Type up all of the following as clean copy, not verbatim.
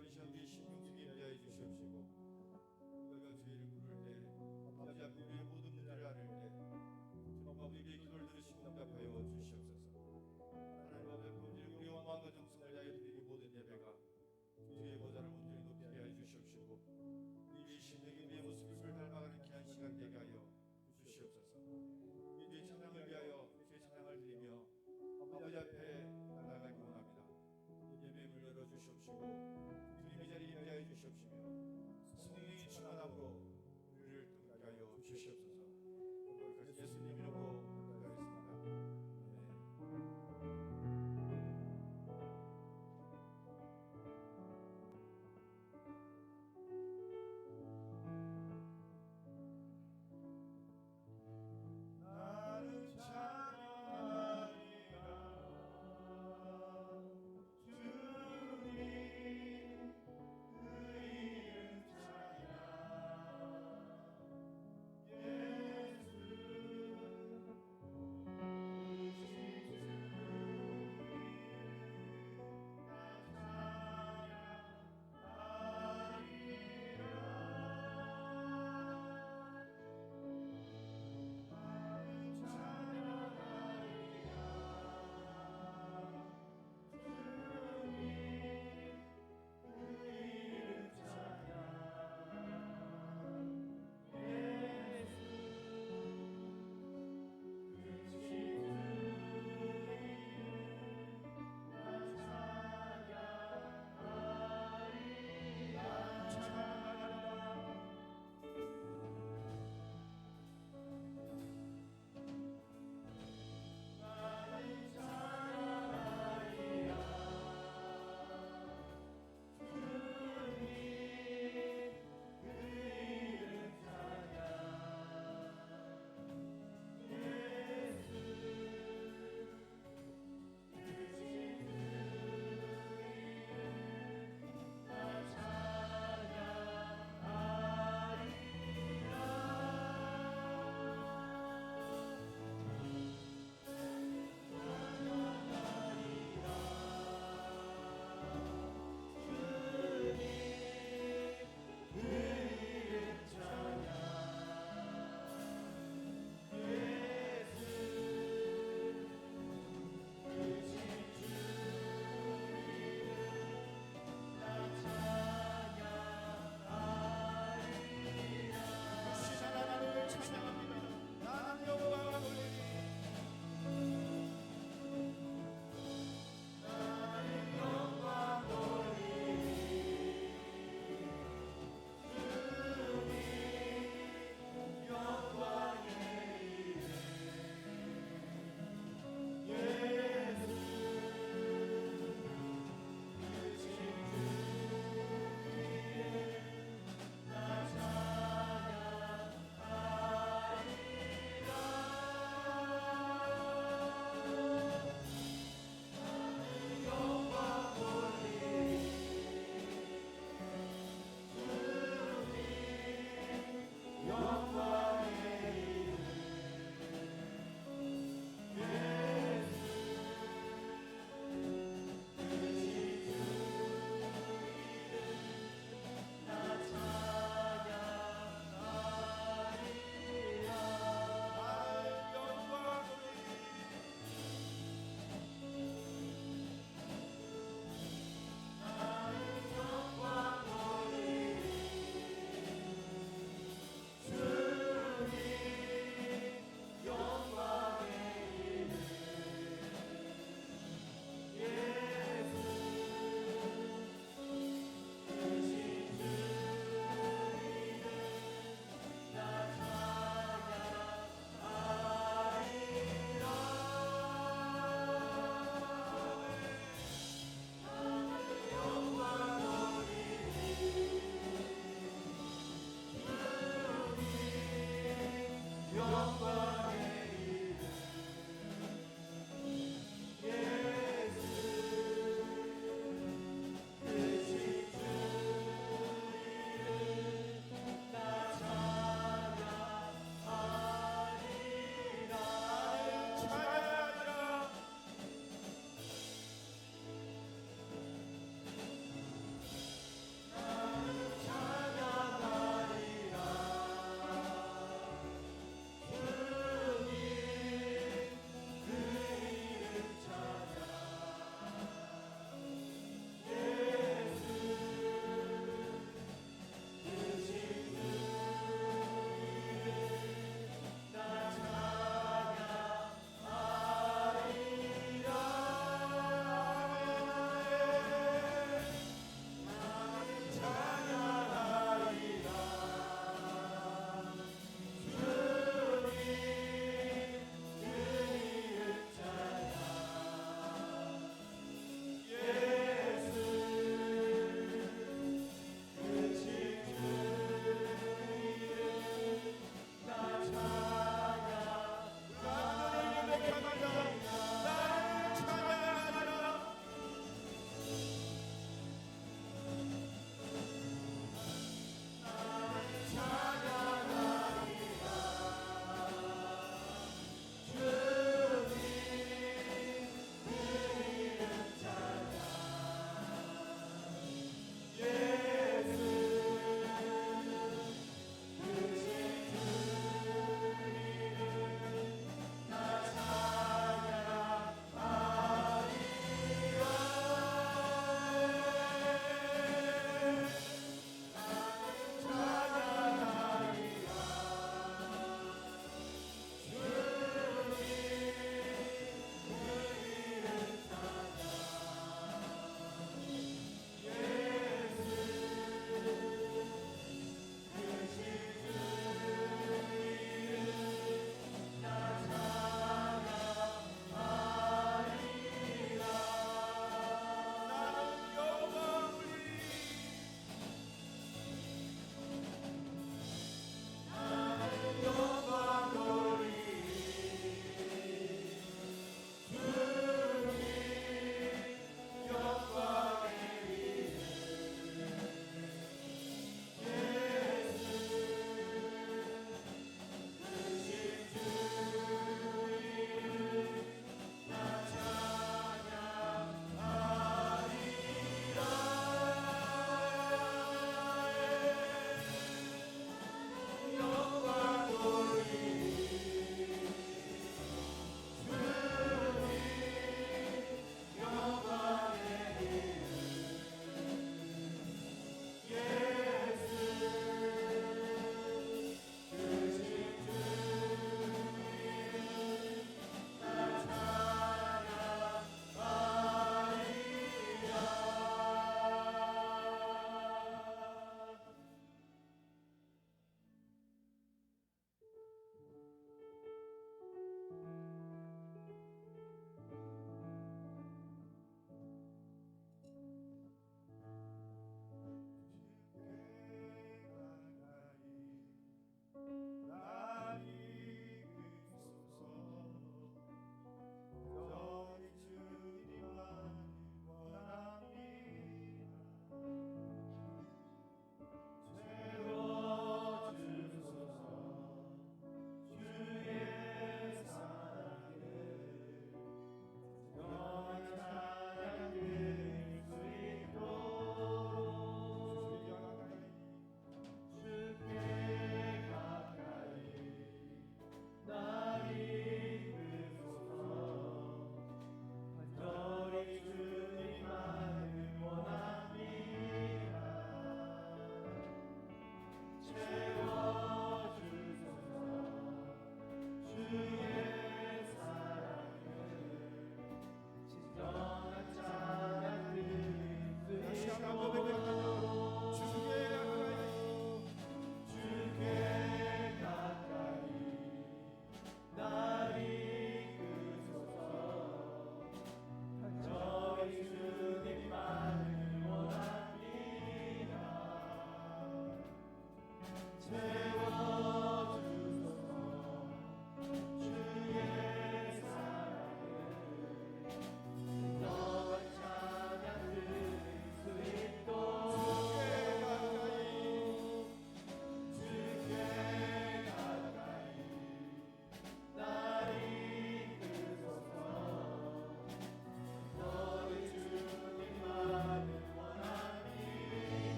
우리 현재 신명수에 임하여 주시옵시고 우리가 주의를 부를 때 아버지 앞에 우리의 모든 문제를 아를 때 주님 아버지 우리의 기도를 들으시고 응답하여 주시옵소서. 하나님 아버지 우리 온 마음과 정성을 다해 드리는 모든 예배가 주의 보좌를 온전히 높이게 하여 주시옵시고 우리의 심령이 우리의 모습을 닮아가는 귀한 시간 되게 하여 주시옵소서. 주의 찬양을 위하여 주의 찬양을 드리며 아버지 앞에 나아가기 원합니다. 예배를 열어 주시옵시고 주님 이 자리에 임하여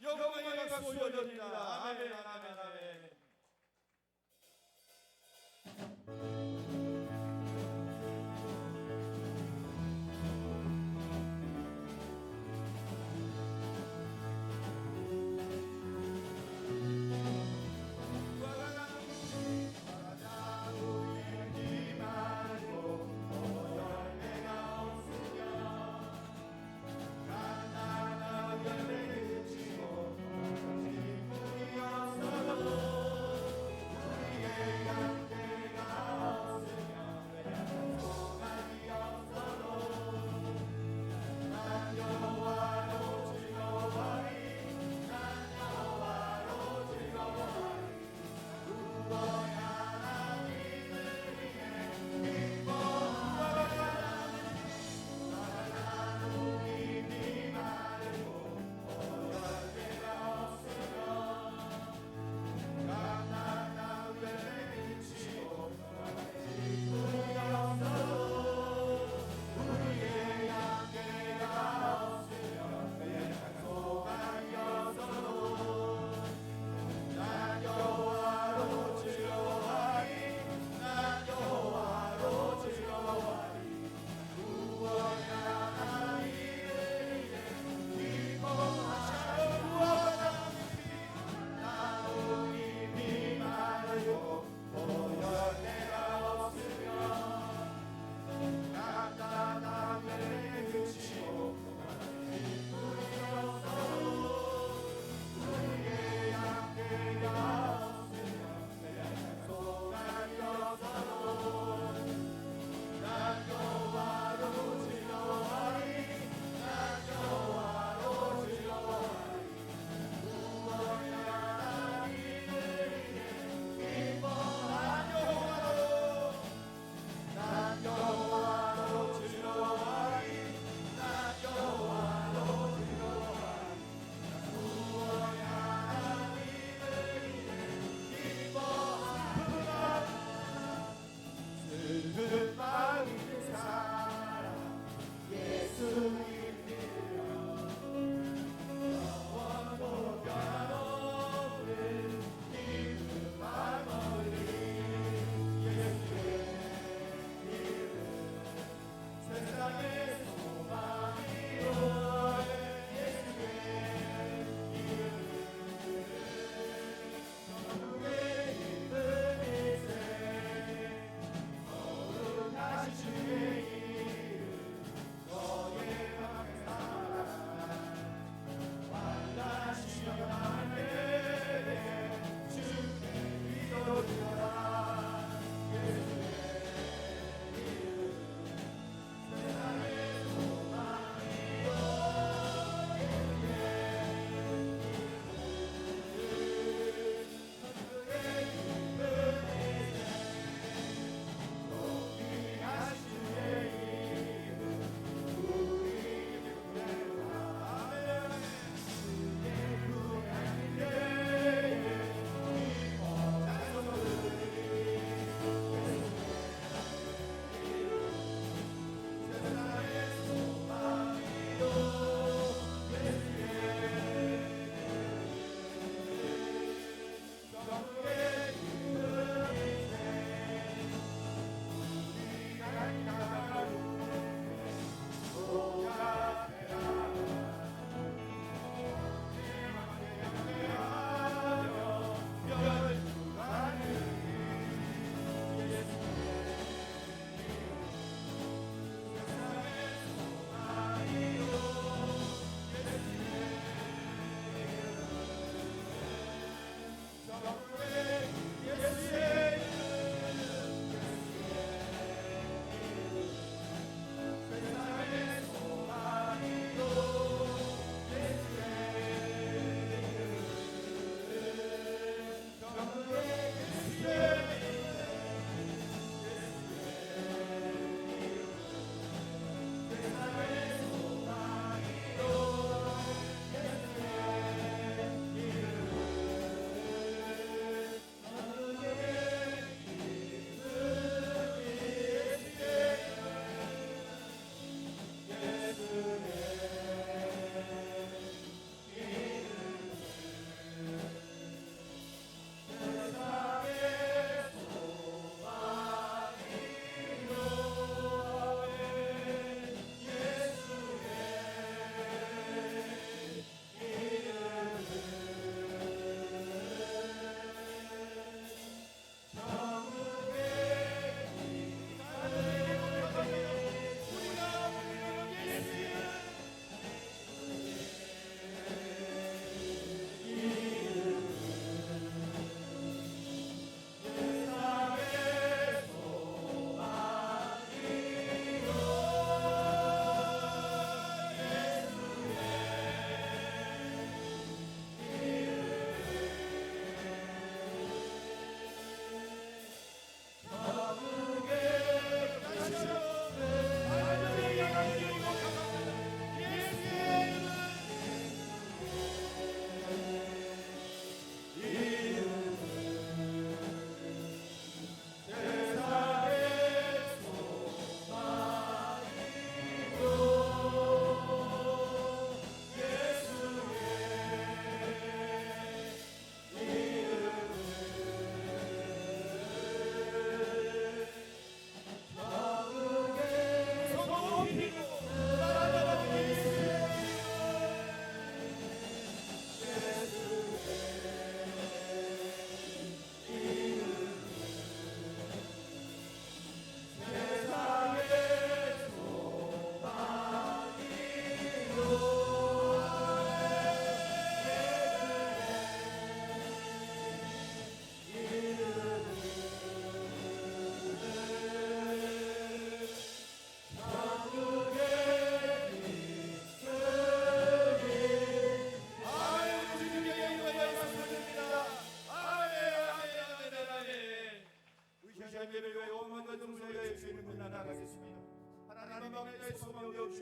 영광의 박수 올려드립니다. 아멘, 아멘, 아멘.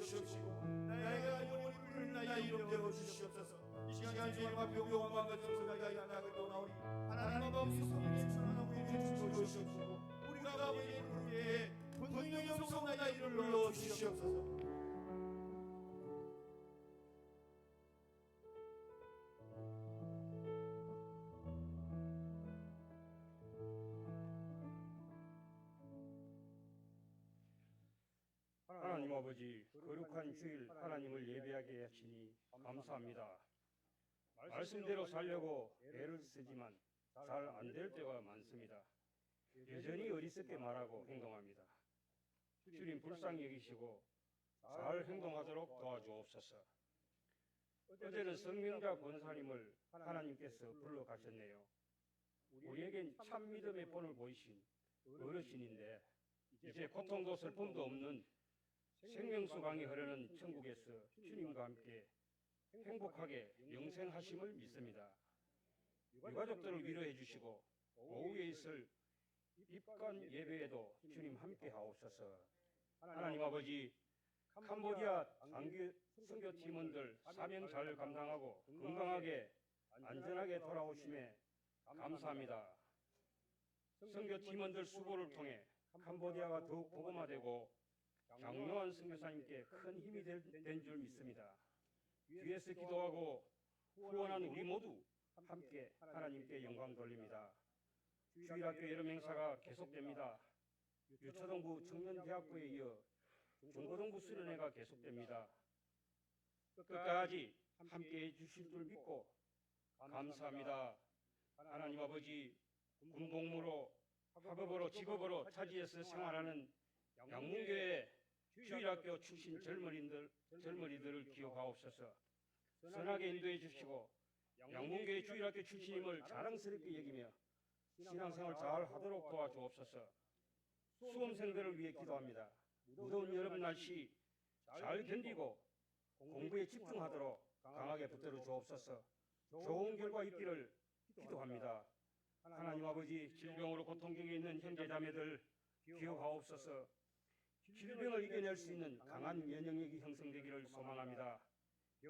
주시옵시고 내가 영원히 부르는 나의 이름 되어 주시옵소서. 이 시간 주님 앞에 용감한 것을 나가고 나오니 하나님 아버지 성령의 천하나 우리를 주시옵시고 우리가 아버지의 부르기에 본능의 영성 나의 이름을 불러 주시옵소서. 하나님 아버지, 거룩한 주일 하나님을 예배하게 하시니 감사합니다. 말씀대로 살려고 애를 쓰지만 잘 안 될 때가 많습니다. 여전히 어리석게 말하고 행동합니다. 주님 불쌍히 여기시고 잘 행동하도록 도와주옵소서. 어제는 성명자 권사님을 하나님께서 불러가셨네요. 우리에겐 참 믿음의 본을 보이신 어르신인데 이제 고통도 슬픔도 없는 생명수 강이 흐르는 천국에서 주님과 함께 행복하게 영생하심을 믿습니다. 유가족들을 위로해 주시고 오후에 있을 입관 예배에도 주님 함께 하옵소서. 하나님 아버지, 캄보디아 장교 선교 팀원들 사명 잘 감당하고 건강하게 안전하게 돌아오심에 감사합니다. 선교 팀원들 수고를 통해 캄보디아가 더욱 복음화되고 장로한 선교사님께 큰 힘이 된 줄 믿습니다. 뒤에서 기도하고 후원한 우리 모두 함께 하나님께 영광 돌립니다. 주일학교 여름 행사가 계속됩니다. 유초등부 청년대학부에 이어 중고등부 수련회가 계속됩니다. 끝까지 함께해 주실 줄 믿고 감사합니다. 하나님 아버지, 군복무로 학업으로 직업으로 타지에서 생활하는 양문교회 주일학교 출신 젊은이들을 기억하옵소서. 선하게 인도해 주시고 양문교회 주일학교 출신임을 자랑스럽게 여기며 신앙생활 잘 하도록 도와주옵소서. 수험생들을 위해 기도합니다. 무더운 여름 날씨 잘 견디고 공부에 집중하도록 강하게 붙들어 주옵소서. 좋은 결과 있기를 기도합니다. 하나님 아버지, 질병으로 고통 중에 있는 형제 자매들 기억하옵소서. 질병을 이겨낼 수 있는 강한 면역력이 형성되기를 소망합니다.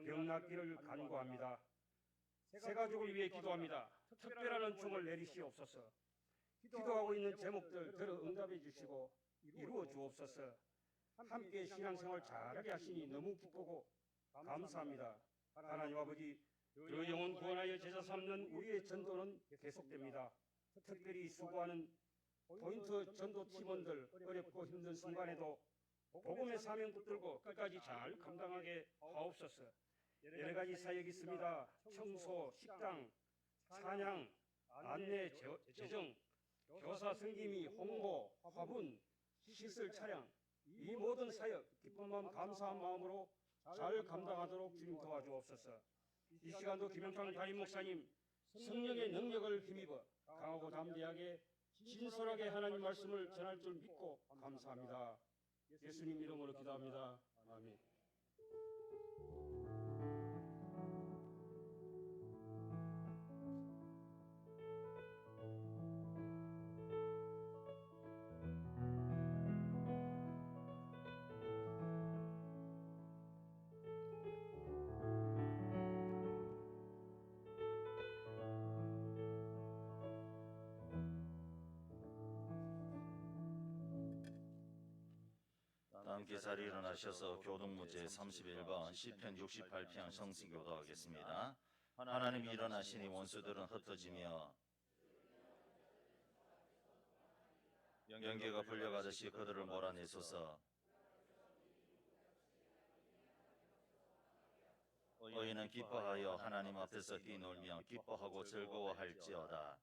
병 낫기를 간구합니다. 새 가족을 위해 기도합니다. 특별한 은총을 내리시옵소서. 기도하고 있는 제목들 들어 응답해 주시고 이루어 주옵소서. 함께 신앙생활 잘하게 하시니 너무 기쁘고 감사합니다. 하나님 아버지, 그 영혼 구원하여 제자 삼는 우리의 전도는 계속됩니다. 특별히 수고하는 포인트 전도 팀원들 어렵고 힘든 순간에도 복음의 사명 붙들고 끝까지 잘 감당하게 하옵소서. 여러 가지 사역이 있습니다. 청소, 식당, 찬양, 안내, 재정, 교사 승기미, 홍보, 화분, 시설 차량, 이 모든 사역 기쁜 마음 감사한 마음으로 잘 감당하도록 주님 도와주옵소서. 이 시간도 김영창 담임 목사님 성령의 능력을 힘입어 강하고 담대하게 진솔하게 하나님 말씀을 전할 줄 믿고 감사합니다. 예수님 이름으로 기도합니다. 아멘. 다 함께 자리에 일어나셔서 교동무 제31번 시편 68편 성시교도하겠습니다. 하나님이 일어나시니 원수들은 흩어지며 영계가 불려가듯이 그들을 몰아내소서. 의인은 기뻐하여 하나님 앞에서 뛰놀며 기뻐하고 즐거워할지어다.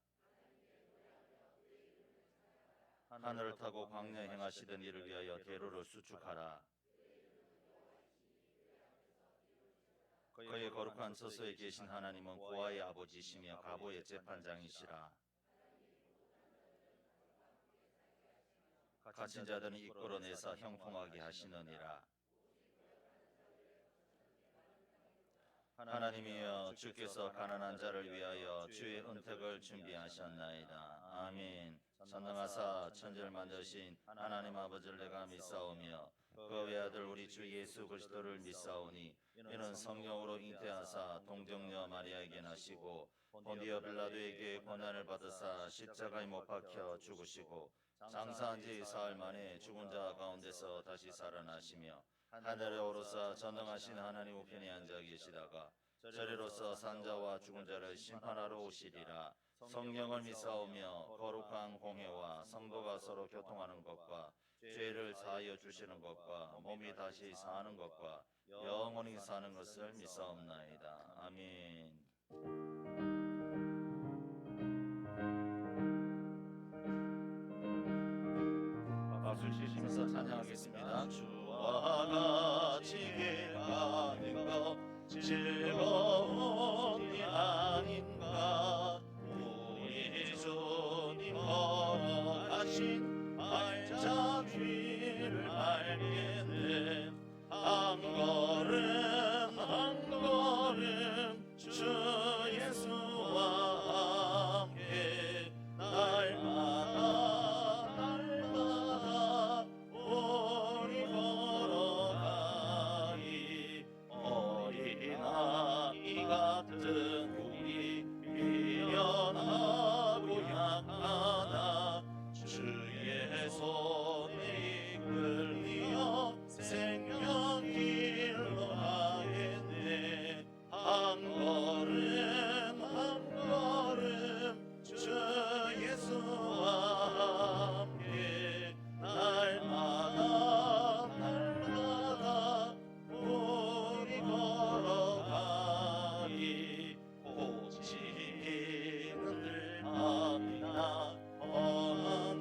하늘을 타고 광야에 행하시던 이를 위하여 대로를 수축하라. 그의 거룩한 처소에 계신 하나님은 고아의 아버지시며 가보의 재판장이시라. 갇힌 자들은 이끌어내사 형통하게 하시느니라. 하나님이여, 주께서 가난한 자를 위하여 주의 은택을 준비하셨나이다. 아멘. 전능하사 천지를 만드신 하나님 아버지를 내가 믿사오며 그 외아들 우리 주 예수 그리스도를 믿사오니 이는 성령으로 잉태하사 동정녀 마리아에게 나시고 본디오 빌라도에게 고난을 받으사 십자가에 못 박혀 죽으시고 장사한 지 사흘 만에 죽은 자 가운데서 다시 살아나시며 하늘에 오르사 전능하신 하나님 우편에 앉아 계시다가 저리로서 산자와 죽은 자를 심판하러 오시리라. 성령을 믿사오며 거룩한 공회와 성도가 서로 교통하는 것과 죄를 사하여 주시는 것과 몸이 다시 사는 것과 영원히 사는 것을 믿사옵나이다. 아멘. 박수 치시면서 찬양하겠습니다. 주와 같이 가는 것 즐거운 일 아닌가. 우리 주님 걸어가신 발짝 뒤를 알겠네. 한 걸음 한 걸음 주 예수와 함께 날마다 날마다 우리 걸어가니 어린아이 같은 우리 미련하고 약하나 주의 손에 이끌리어 생명길로 가겠네. 한 걸음 한 걸음 주 예수와 함께 날마다 날마다 우리 걸어가니 꽃이 피는 들판이나 험한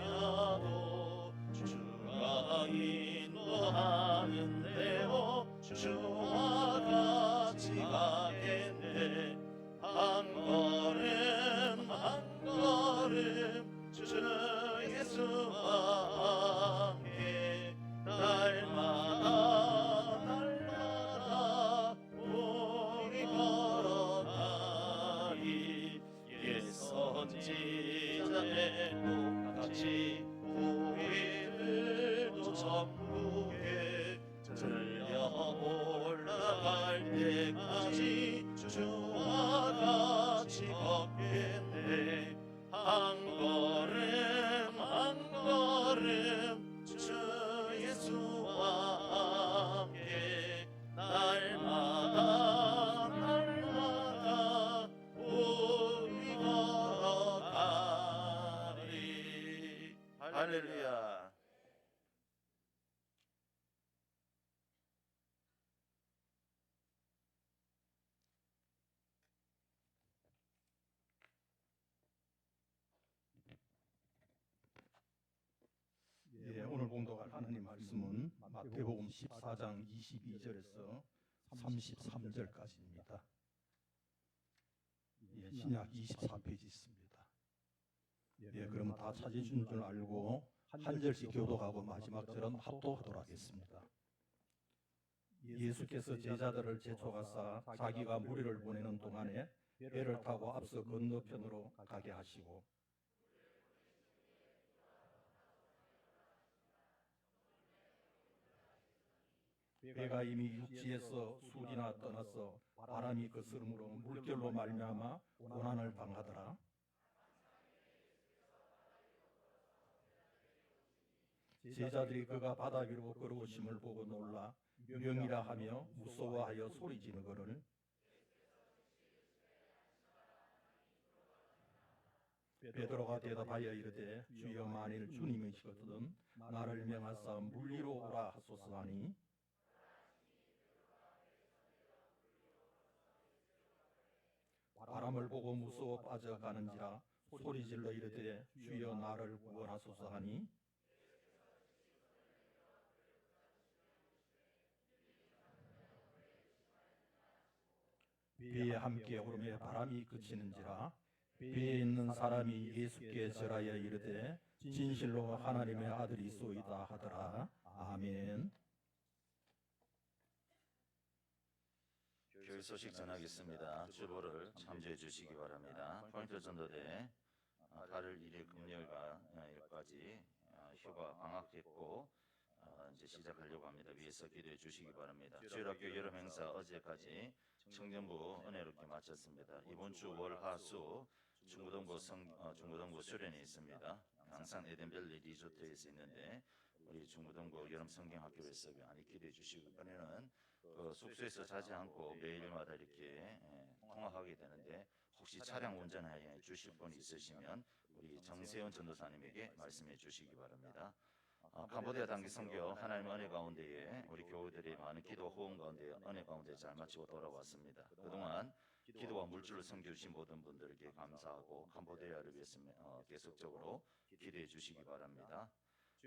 골짜기라도 주가 인도하는 대로 주와 같이 가겠네. 한 걸음 한 걸음 주 예수와 함께 날마다 날마다 우리 걸어가니 옛 선지자들도 같이 우리들도 천국에 들려 올라갈 때까지 주와 같이 걷겠네. 한 걸음 한 걸음 주 예수와 함께 날마다 날마다 우리 걸어가리. 할렐루야. 예, 오늘 봉독할 하나님 말씀은 마태복음 14장 22절에서 33절까지입니다. 예, 신약 24페이지 있습니다. 예, 그러면 다 찾으신 줄 알고 한 절씩 교독하고 마지막 절은 합독하도록 하겠습니다. 예수께서 제자들을 제촉하사 자기가 무리를 보내는 동안에 배를 타고 앞서 건너편으로 가게 하시고 배가 이미 육지에서 술이나 떠나서 바람이 거스름으로 물결로 말미암아 고난을 당하더라. 제자들이 그가 바다 위로 걸어오심을 보고 놀라 명이라 하며 무서워하여 소리 지르거늘 베드로가 대답하여 이르되 주여 만일 주님이시거든 나를 명하사 물 위로 오라 하소서 하니 바람을 보고 무서워 빠져가는지라 소리질러 이르되 주여 나를 구원하소서 하니 배에 함께 오르며 바람이 그치는지라 배에 있는 사람이 예수께 절하여 이르되 진실로 하나님의 아들이소이다 하더라. 아멘. 교회 소식 전하겠습니다. 주보를 참조해 주시기 바랍니다. 포인트 전도대 8월 1일 금요일과 일까지 휴가 방학했고 이제 시작하려고 합니다. 위에서 기도해 주시기 바랍니다. 주일학교 여름 행사 어제까지 청정부 은혜롭게 마쳤습니다. 이번 주 월, 화, 수 중고등부 수련회 있습니다. 항상 에덴밸리 리조트에서 있는데 우리 중고등부 여름 성경학교에서 많이 기도해 주시고 이번에는 숙소에서 자지 않고 매일마다 이렇게 통학하게 되는데 혹시 차량 운전하여 주실 분 있으시면 우리 정세훈 전도사님에게 말씀해 주시기 바랍니다. 캄보디아 단기 선교 하나님의 은혜 가운데에 우리 교우들이 많은 기도 호응 가운데 은혜 가운데 잘 마치고 돌아왔습니다. 그동안 기도와 물질로 섬겨주신 모든 분들에게 감사하고 캄보디아를 위해서 계속적으로 기도해 주시기 바랍니다.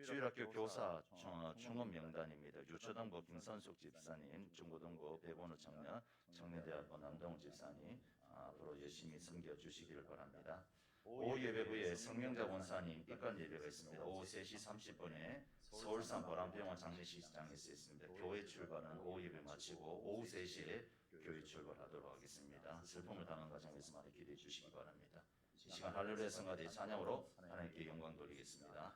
주일학교 교사 충원 명단입니다. 유초등부 김선숙 집사님, 중고등부 배번호 청년, 청년대학교 남동훈 집사님 앞으로 열심히 섬겨주시기를 바랍니다. 오후 예배 후에 성명자 권사님 입관 예배가 있습니다. 오후 3시 30분에 서울산 보람병원 장례식장에서 있습니다. 교회 출발은 오후 예배 마치고 오후 3시에 교회 출발하도록 하겠습니다. 슬픔을 당한 가정에서 많이 기도해 주시기 바랍니다. 이 시간 할렐루야 성가대 찬양으로 하나님께 영광 돌리겠습니다.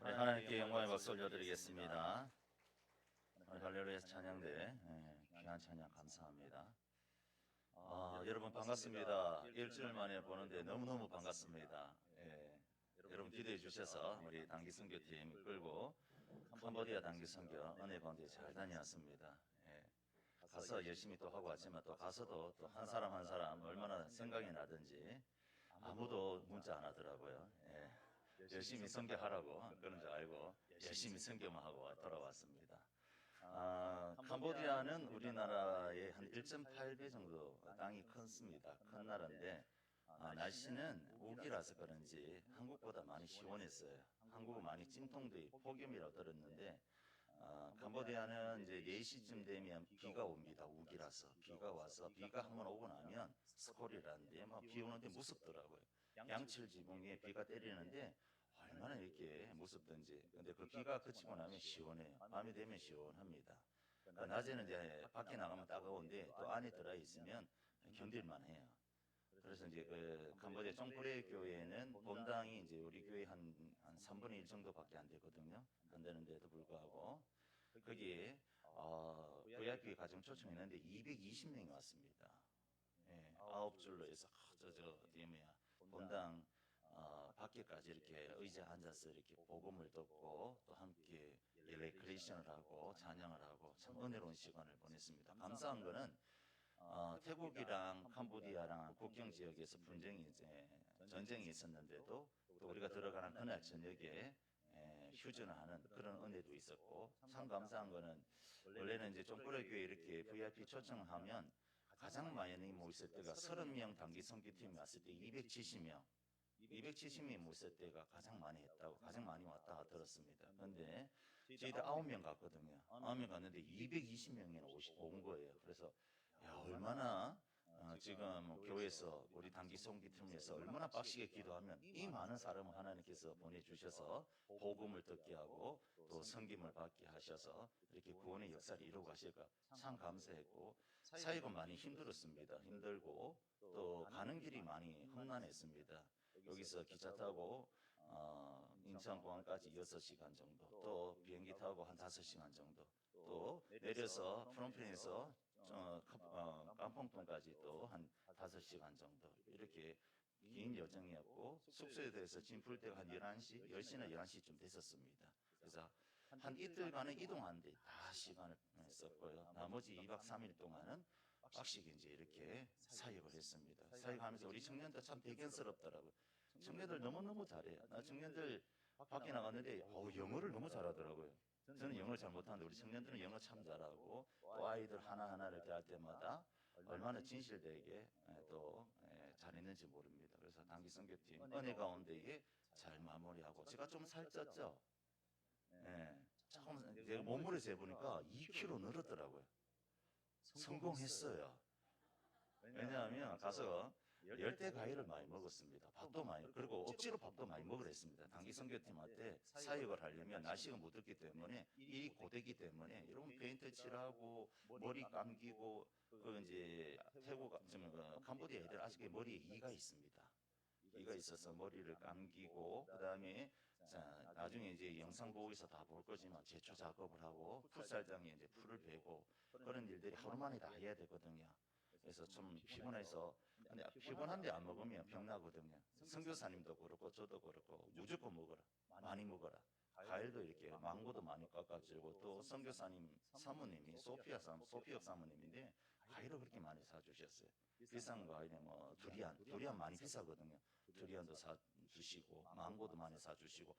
하나님께 영광의 박수 올려드리겠습니다. 할렐루야 찬양대 귀한 찬양 감사합니다. 여러분 반갑습니다. 일주일 만에 보는데 너무너무 반갑습니다. 여러분 기도해 주셔서 우리 단기 선교팀 끌고 캄보디아 단기 선교 은혜 가운데 잘 다녀왔습니다. 가서 열심히 또 하고 왔지만 또 가서도 또 한 사람 한 사람 얼마나 생각이 나든지 아무도 문자 안 하더라고요. 예. 열심히 선교하라고 그런 줄 알고 열심히 선교만 하고 돌아왔습니다. 캄보디아는 우리나라의 한 1.8배 정도 땅이 컸습니다. 큰 나라인데 날씨는 우기라서 그런지 한국보다 많이 시원했어요. 한국은 많이 찜통도 폭염이라고 들었는데 캄보디아는 이제 4시쯤 되면 비가 옵니다. 우기라서 비가 와서 비가 한번 오고 나면 스콜이라는데 막 비 오는데 무섭더라고요. 양철 지붕에 비가 때리는데 얼마나 이렇게 무섭던지. 근데 그 비가 그치고 나면 시원해요. 밤이 되면 시원합니다. 그러니까 낮에는 이제 밖에 나가면 따가운데 또 안에 들어 있으면 견딜만 해요. 그래서 이제 그 캄보디아 종프레 교회는 본당이 이제 우리 교회 한 3분의 1 정도밖에 안 되거든요. 안 되는데도 불구하고 거기에 VIP 가정 초청했는데 220명이 왔습니다. 예, 9줄로 해서 뒤에 본당 밖에까지 이렇게 의자에 앉아서 이렇게 복음을 듣고 또 함께 레크레이션을 하고 찬양을 하고 참 은혜로운 시간을 보냈습니다. 감사한 거는 태국이랑 캄보디아랑 국경 지역에서 전쟁이 있었는데도 또 우리가 들어가는 그날 저녁에 휴전을 하는 그런 은혜도 있었고, 참 감사한 거는 원래는 이제 종프레 교회 이렇게 VIP 초청하면 가장 많이 모였을 때가 30명 단기 선교팀이 왔을 때 270명이 모였을 때가 가장 많이 왔다 들었습니다. 그런데 저희들 9명 갔거든요. 9명 갔는데 220명이 온 거예요. 그래서 야, 얼마나 지금 교회에서 우리 단기 선교팀에서 얼마나 빡시게 기도하면 이 많은 사람을 하나님께서 보내주셔서 복음을 듣게 하고 또 섬김을 받게 하셔서 이렇게 구원의 역사를 이루어 가실까 참 감사했고, 사역은 많이 힘들었습니다. 힘들고 또 가는 길이 많이 험난했습니다. 여기서 기차 타고 인천공항까지 6시간 정도, 또 비행기 타고 한 5시간 정도, 또 내려서 프롬펜에서 깜펑동까지 또 한 5시간 정도, 이렇게 긴 여정이었고, 숙소에 대해서 짐 풀 때가 한 11시, 10시나 11시쯤 됐었습니다. 그래서 한 이틀간은 이동하는데 다 시간을 썼고요. 나머지 2박 3일 동안은 빡시게 이제 이렇게 사역을 했습니다. 사역하면서 우리 청년들 참 대견스럽더라고요. 청년들 너무너무 잘해요. 나 청년들 밖에 나갔는데 영어를 너무 잘하더라고요. 저는 영어를 잘 못하는데 우리 청년들은 영어 참 잘하고, 또 아이들 하나하나를 대할 때마다 얼마나 진실되게 또 잘했는지 모릅니다. 그래서 단기 선교팀 은혜 가운데에 잘 마무리하고, 제가 좀 살쪘죠? 조금 제가 몸무게 재보니까 2kg 늘었더라고요. 성공했어요. 왜냐하면 가서 열대 과일을 많이 먹었습니다. 밥도 많이, 그리고 억지로 밥도 많이 먹으랬습니다. 단기 선교팀한테 사역을 하려면 날씨가 못 덥기 때문에, 일이 고되기 때문에 이런 페인트 칠하고 머리 감기고, 그 이제 캄보디아 애들 아직 머리에 이가 있습니다. 이가 있어서 머리를 감기고, 그다음에 나중에 이제 영상 보고서 다 볼 거지만 제초 작업을 하고 풀살장에 이제 풀을 베고 그런 일들이 하루 만에 다 해야 되거든요. 그래서 좀 피곤해서, 근데 피곤한데 안 먹으면 병 나거든요. 선교사님도 그렇고 저도 그렇고 무조건 먹어라, 많이 먹어라. 과일도 이렇게 망고도 많이 깎아주고, 또 선교사님 사모님이 소피역 사모님인데 과일을 그렇게 많이 사주셨어요. 비싼 과일에 뭐 두리안 많이 비싸거든요. 두리안도 사주시고, 망고도 많이 사주시고,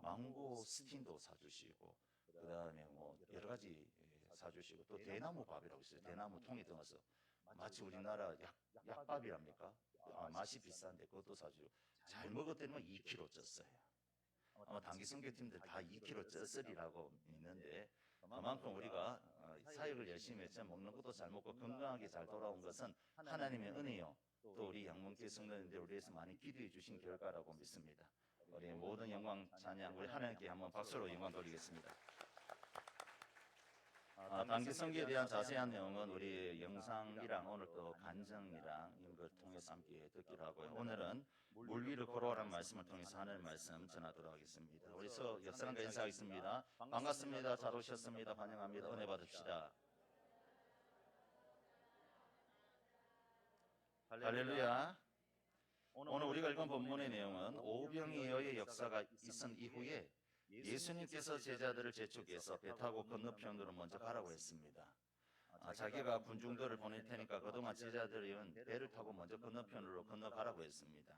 망고 스틴도 사주시고, 그 다음에 뭐 여러 가지 사주시고, 또 대나무 밥이라고 있어요. 대나무 통에 넣어서 마치 우리나라 약밥이랍니까? 맛이 비싼데 그것도 사주고, 잘 먹었더니 2kg 쪘어요. 아마 단기 선교팀들 다 2kg 쪘으리라고 믿는데, 그만큼 우리가 사역을 열심히 했죠. 먹는 것도 잘 먹고 건강하게 잘 돌아온 것은 하나님의 은혜요, 또 우리 양문교회 성도님들 위해서 많이 기도해 주신 결과라고 믿습니다. 우리 모든 영광 찬양 우리 하나님께 한번 박수로 영광 돌리겠습니다. 단기 선교에 대한 자세한 내용은 우리 영상이랑 오늘 또 간증이랑 이런 걸 통해서 함께 듣기로 하고요. 오늘은 물 위를 걸어오라는 말씀을 통해서 하나님 말씀 전하도록 하겠습니다. 우리 옆 사람과 인사하겠습니다. 반갑습니다. 잘 오셨습니다. 환영합니다. 은혜 받읍시다. 할렐루야. 오늘 우리가 읽은 본문의 내용은 오병이어의 역사가 있은 이후에 예수님께서 제자들을 재촉해서 배 타고 건너편으로 먼저 가라고 했습니다. 자기가 군중들을 보낼 테니까 그동안 제자들은 배를 타고 먼저 건너편으로 건너가라고 했습니다.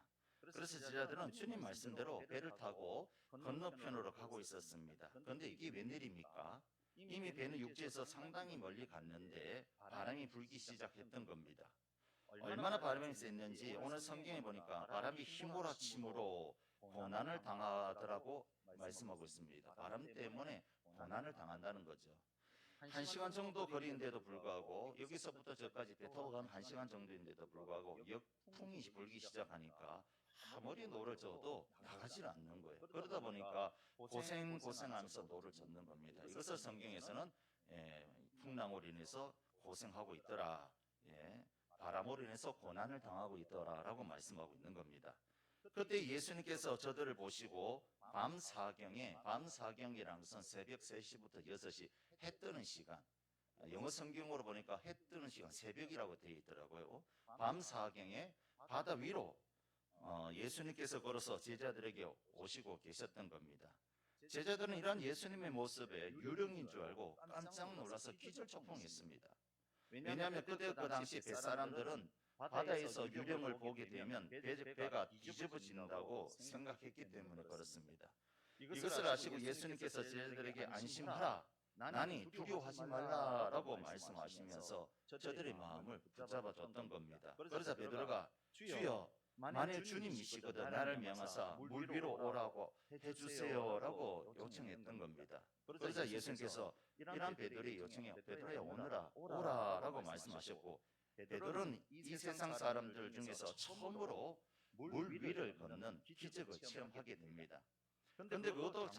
그래서 제자들은 주님 말씀대로 배를 타고 건너편으로 가고 있었습니다. 그런데 이게 웬일입니까? 이미 배는 육지에서 상당히 멀리 갔는데 바람이 불기 시작했던 겁니다. 얼마나 바람이 셌는지 오늘 성경에 보니까 바람이 휘몰아침으로 고난을 당하더라고 말씀하고 있습니다. 바람 때문에 고난을 당한다는 거죠. 1시간 정도 거리인데도 불구하고 여기서부터 저까지 배 타고 가면 1시간 정도인데도 불구하고 역풍이 불기 시작하니까 아무리 노를 져도 나가질 않는 거예요. 그러다 보니까 고생하면서 노를 젓는 겁니다. 이것을 성경에서는 풍랑으로 인해서 고생하고 있더라. 바람으로 인해서 고난을 당하고 있더라라고 말씀하고 있는 겁니다. 그때 예수님께서 저들을 보시고 밤사경이라는 것은 새벽 3시부터 6시 해 뜨는 시간, 영어 성경으로 보니까 해 뜨는 시간 새벽이라고 되어 있더라고요. 밤사경에 바다 위로 예수님께서 걸어서 제자들에게 오시고 계셨던 겁니다. 제자들은 이런 예수님의 모습에 유령인 줄 알고 깜짝 놀라서 기절초풍했습니다. 왜냐하면 그때 그 당시 뱃사람들은 바다에서 유령을 보게 되면 배가 뒤집어진다고 생각했기 때문에 그렇습니다. 이것을 아시고 예수님께서 제자들에게 안심하라, 나니 두려워하지 말라라고 말씀하시면서 저들의 마음을 붙잡아 줬던 겁니다. 그러자 베드로가 주여 만일 주님이시거든 나를 명하사 물 위로 오라고 해주세요라고 요청했던 겁니다. 그러자 예수님께서 이런 베드로의 요청에 베드로야 오라라고 말씀하셨고 베드로는 이 세상 사람들 중에서 처음으로 물 위를 걷는 기적을 체험하게 됩니다. 그런데 그것도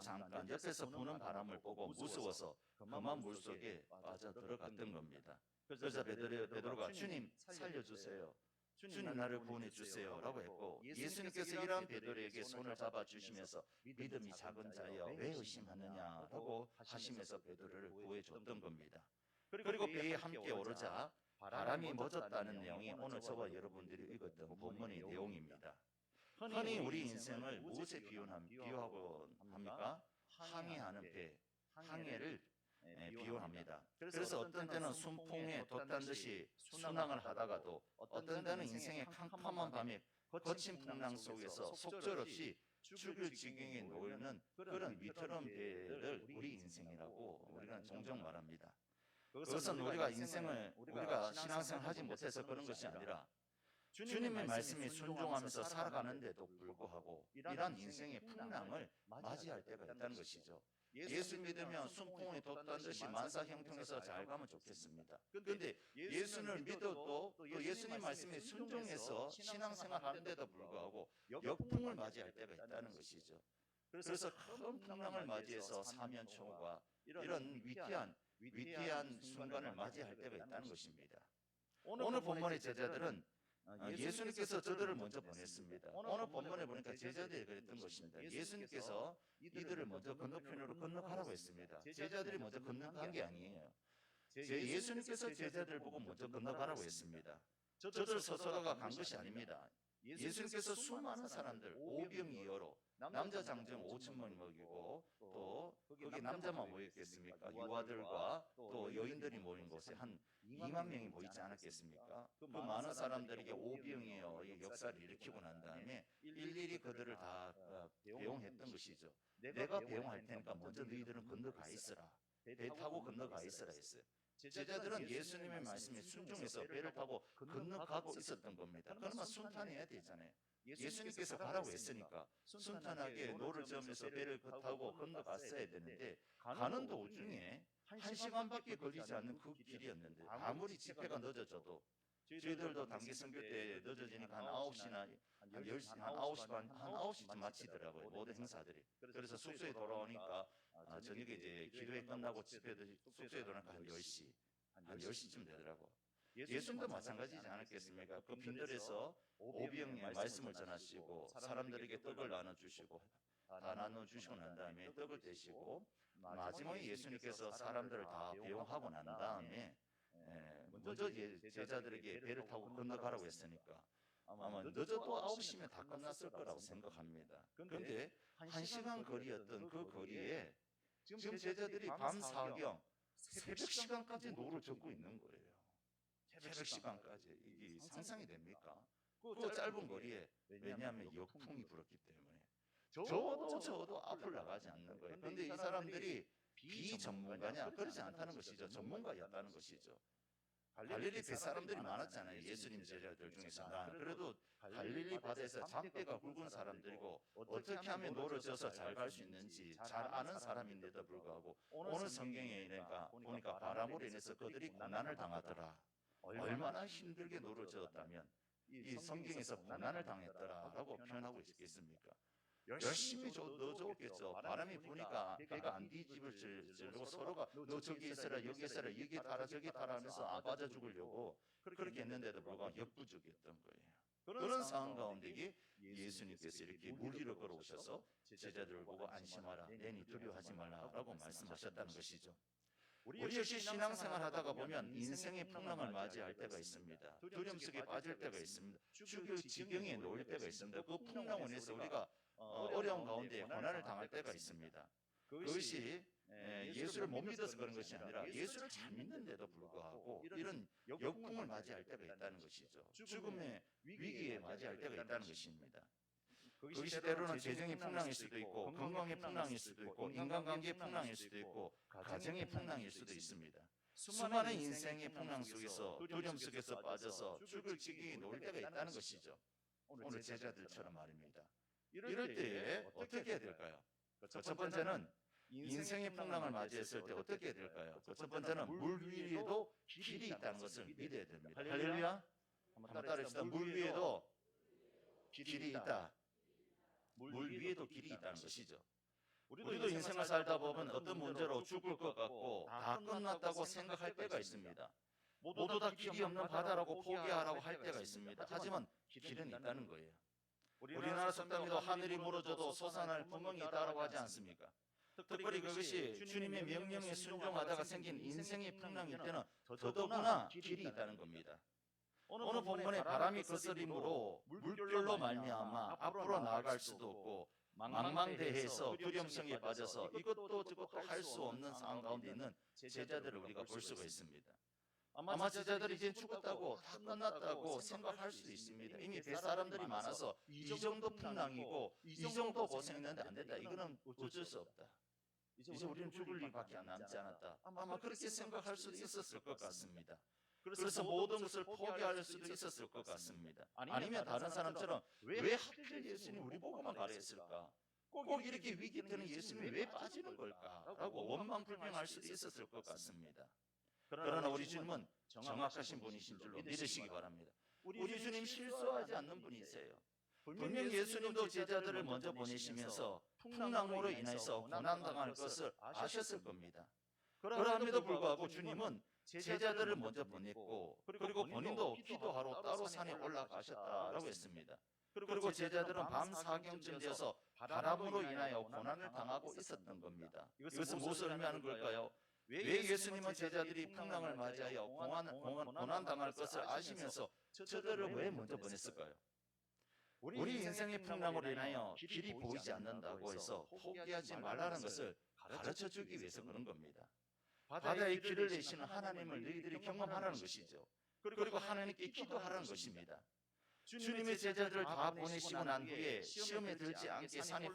잠깐 옆에서 부는 바람을 보고 무서워서 험한 물속에 빠져 들어갔던 겁니다. 그래서 베드로가 주님 살려주세요. 주님 나를 구원해 주세요라고 했고 예수님께서 이러한 베드로에게 손을 잡아주시면서 믿음이 작은 자여 왜 의심하느냐라고 하시면서 베드로를 구해줬던 겁니다. 그리고 배에 함께 오르자 바람이 멎었다는 내용이 오늘 저와 여러분들이 읽었던 본문의 내용입니다. 흔히 우리 인생을 무엇에 비유하고 합니까? 항해하는 배, 항해를 비유합니다. 그래서 어떤 때는 순풍에 돛단 듯이 순항을 하다가도 어떤 때는 인생의 캄캄한 밤에 거친 풍랑 속에서 속절없이 죽을 지경에 놓이는 그런 위태로운 배를 우리 인생이라고 우리가 종종 말합니다. 그것은 우리가 신앙생활 하지 못해서 그런 것이 아니라 주님의 말씀에 순종하면서 살아가는데도 불구하고 이러한 인생의 풍랑을 맞이할 때가 있다는 것이죠. 예수 믿으면 순풍에 돛단 듯이 만사형통해서 잘 가면 좋겠습니다. 그런데 예수를 믿어도 또 예수님 말씀에 순종해서 신앙생활 하는데도 불구하고 역풍을 맞이할 때가 있다는 것이죠. 그래서 큰 풍랑을 맞이해서 사면초가 이런 위대한 순간을 맞이할 때가 있다는 것입니다. 오늘 본문의 제자들은 예수님께서 저들을 먼저 보냈습니다. 오늘 본문에 보니까 제자들이 그랬던 것입니다. 예수님께서 이들을 먼저 건너편으로 건너가라고 했습니다. 제자들이 먼저 건너간 게 아니에요. 예수님께서 제자들을 보고 먼저 건너가라고 했습니다. 저들 스스로가 간 것이 아닙니다. 예수님께서 수많은 사람들 오병이어로 남자 장정 5천명이 먹이고 또 거기 남자만 모였겠습니까? 유아들과 또 여인들이 모인 곳에 한 2만 명이 모이지 않았겠습니까? 그 많은 사람들에게 오병이어의 역사를 일으키고 난 다음에 일일이 그들을 다 배웅했던 것이죠. 내가 배웅할 테니까 먼저 너희들은 건너가 있으라. 배 타고 건너가 있으라 했어요. 제자들은 예수님의 말씀에 순종해서 배를 타고 건너가고 있었던 겁니다. 그러면 순탄해야 되잖아요. 예수님께서 가라고 했으니까 순탄하게 노를 저으면서 배를 타고 건너갔어야 되는데 가는 도중에 1시간밖에 걸리지 않는 그 길이었는데 아무리 집회가 늦어져도 저희들도 단기 선교 때 늦어지니까 한 9시나 한 10시, 한 9시 반, 한 9시쯤 마치더라고요. 모든 행사들이. 그래서 숙소에 돌아오니까 저녁에 이제 기도회 끝나고 집회도 숙소에 돌아오니까 한 10시, 한 10시쯤 되더라고. 예수님도 마찬가지지 않았겠습니까? 그 빈들에서 오병의 말씀을 전하시고 사람들에게 떡을 나눠주시고 다 나눠주시고 난 다음에 떡을 떼시고 마지막에 예수님께서 사람들을 다 배웅하고 난 다음에 먼저 제자들에게 배를 타고 건너가라고 했으니까 아마 늦어도 9시면 다 끝났을 거라고 생각합니다. 그런데 1시간 거리였던 그 거리에 지금 제자들이 밤 사경 새벽 시간까지 노를 젓고 있는 거예요. 새벽 시간까지 이게 상상이 됩니까? 그 짧은 거리에. 왜냐하면 역풍이 불었기 때문에. 저어도 앞을 나가지 않는 거예요. 그런데 이 사람들이 비전문가냐? 그렇지 않다는 것이죠. 전문가였다는 것이죠. 갈릴리 뱃사람들이 많았잖아요. 예수님 제자들 중에서. 그래도 갈릴리 바다에서 잔뼈가 굵은 사람들이고 어떻게 하면 노를 져서 잘 갈 수 있는지 잘 아는 사람인데도 불구하고 오늘 성경에 보니까 바람으로 인해서 그들이 고난을 당하더라. 얼마나 힘들게 노를 저었다면 이 성경에서 고난을 당했더라라고 표현하고 있겠습니까? 열심히 넣어줬겠죠. 바람이 부니까 배가 안 뒤집을 줄고 서로가 너 저기 있어라 여기 있어라 여기 타라 저기 타라 하면서 안 빠져 죽으려고 그렇게 했는데도 불구하고 역부족이었던 거예요. 그런 상황 가운데 예수님께서 이렇게 물 위로 걸어오셔서 제자들을 보고 안심하라 내니 두려워하지 말라라고 말씀하셨다는 것이죠. 우리 역시 신앙생활 하다가 보면 인생의 풍랑을 맞이할 때가 있습니다. 두려움 속에 빠질 때가 있습니다. 죽을 지경에 놓일 때가 있습니다. 그 풍랑을 인해서 우리가 어려운 가운데 고난을 당할 때가 있습니다. 그것이 예수를 못 믿어서 그런 것이 아니라 예수를 잘 믿는데도 불구하고 이런 역풍을 맞이할 때가 있다는 것이죠. 죽음의 위기에 맞이할 때가 있다는 것입니다. 그것이 때로는 재정의 풍랑일 수도 있고 건강의 풍랑일 수도 있고 인간관계의 풍랑일 수도 있고 가정의 풍랑일 수도 있습니다. 수많은 인생의 풍랑 속에서 두려움 속에서 빠져서 죽을 지경에 놓일 때가 있다는 것이죠. 오늘 제자들처럼 말입니다. 이럴 때에 어떻게 해야 될까요? 첫 번째는 인생의 풍랑을 맞이했을 때 어떻게 해야 될까요? 첫 번째는 물 위에도 길이 있다는 것을 믿어야 됩니다. 할렐루야. 한번 따라합시다. 물 위에도 길이 있다. 물 위에도 길이 있다는 것이죠. 우리도 인생을 살다 보면 어떤 문제로 죽을 것 같고 다 끝났다고 생각할 때가 있습니다. 모두 다 길이 없는 바다라고 포기하라고 할 때가 있습니다. 하지만 길은 있다는 거예요. 우리나라 속담에도 하늘이 무너져도 솟아날 구멍이 있다고 하지 않습니까? 특별히 그것이 주님의 명령에 순종하다가 생긴 인생의 풍랑일 때는 더더구나 길이 있다는 겁니다. 오늘 본문에 바람이 거스림으로 물결로 말미암아 앞으로 나아갈 수도 없고 망망대해에서 두려움성에 빠져서 이것도 저것도 할 수 없는 상황 가운데 있는 제자들을 우리가 볼 수가 있습니다. 아마 제자들이 이제 죽었다고 다 끝났다고 생각할 수도 있습니다. 이미 뱃사람들이 많아서 이 정도 풍랑이고 이 정도 고생했는데 안 된다. 이거는 어쩔 수 없다. 이제 우리는 죽을 일밖에 남지 않았다. 아마 그렇게 생각할 수도 있었을 것 같습니다. 그래서 모든 것을 포기할 수도 있었을 것 같습니다. 아니면 다른 사람처럼 왜 하필 예수님 우리 보고만 가려 했을까? 꼭 이렇게 위기 때는 예수님이 왜 빠지는 걸까라고 원망불평할 수도 있었을 것 같습니다. 그러나 우리 주님은 정확하신 분이신 줄로 믿으시기 바랍니다. 우리 주님 실수하지 않는 분이세요. 분명 예수님도 제자들을 먼저 보내시면서 풍랑으로 인해서 고난당할 것을 아셨을 겁니다. 그럼에도 불구하고 주님은 제자들을 먼저 보냈고 그리고 본인도 기도하러 따로 산에 올라가셨다라고 했습니다. 그리고 제자들은 밤 사경쯤 되어서 바람으로 인하여 고난을 당하고 있었던 겁니다. 이것은 무엇을 의미하는 걸까요? 왜 예수님은 제자들이 풍랑을 맞이하여 고난 당할 것을 아시면서 저들을 왜 먼저 보냈을까요? 우리 인생의 풍랑으로 인하여 길이 보이지 않는다고 해서 포기하지 말라는 것을 가르쳐 주기 위해서 그런 겁니다. 바다의 길을 내시는 하나님을 너희들이 경험하라는 것이죠. 그리고 하나님께 기도하라는 것입니다. 주님의 제자들을 다 보내시고 난 후에 시험에 들지 않게 산에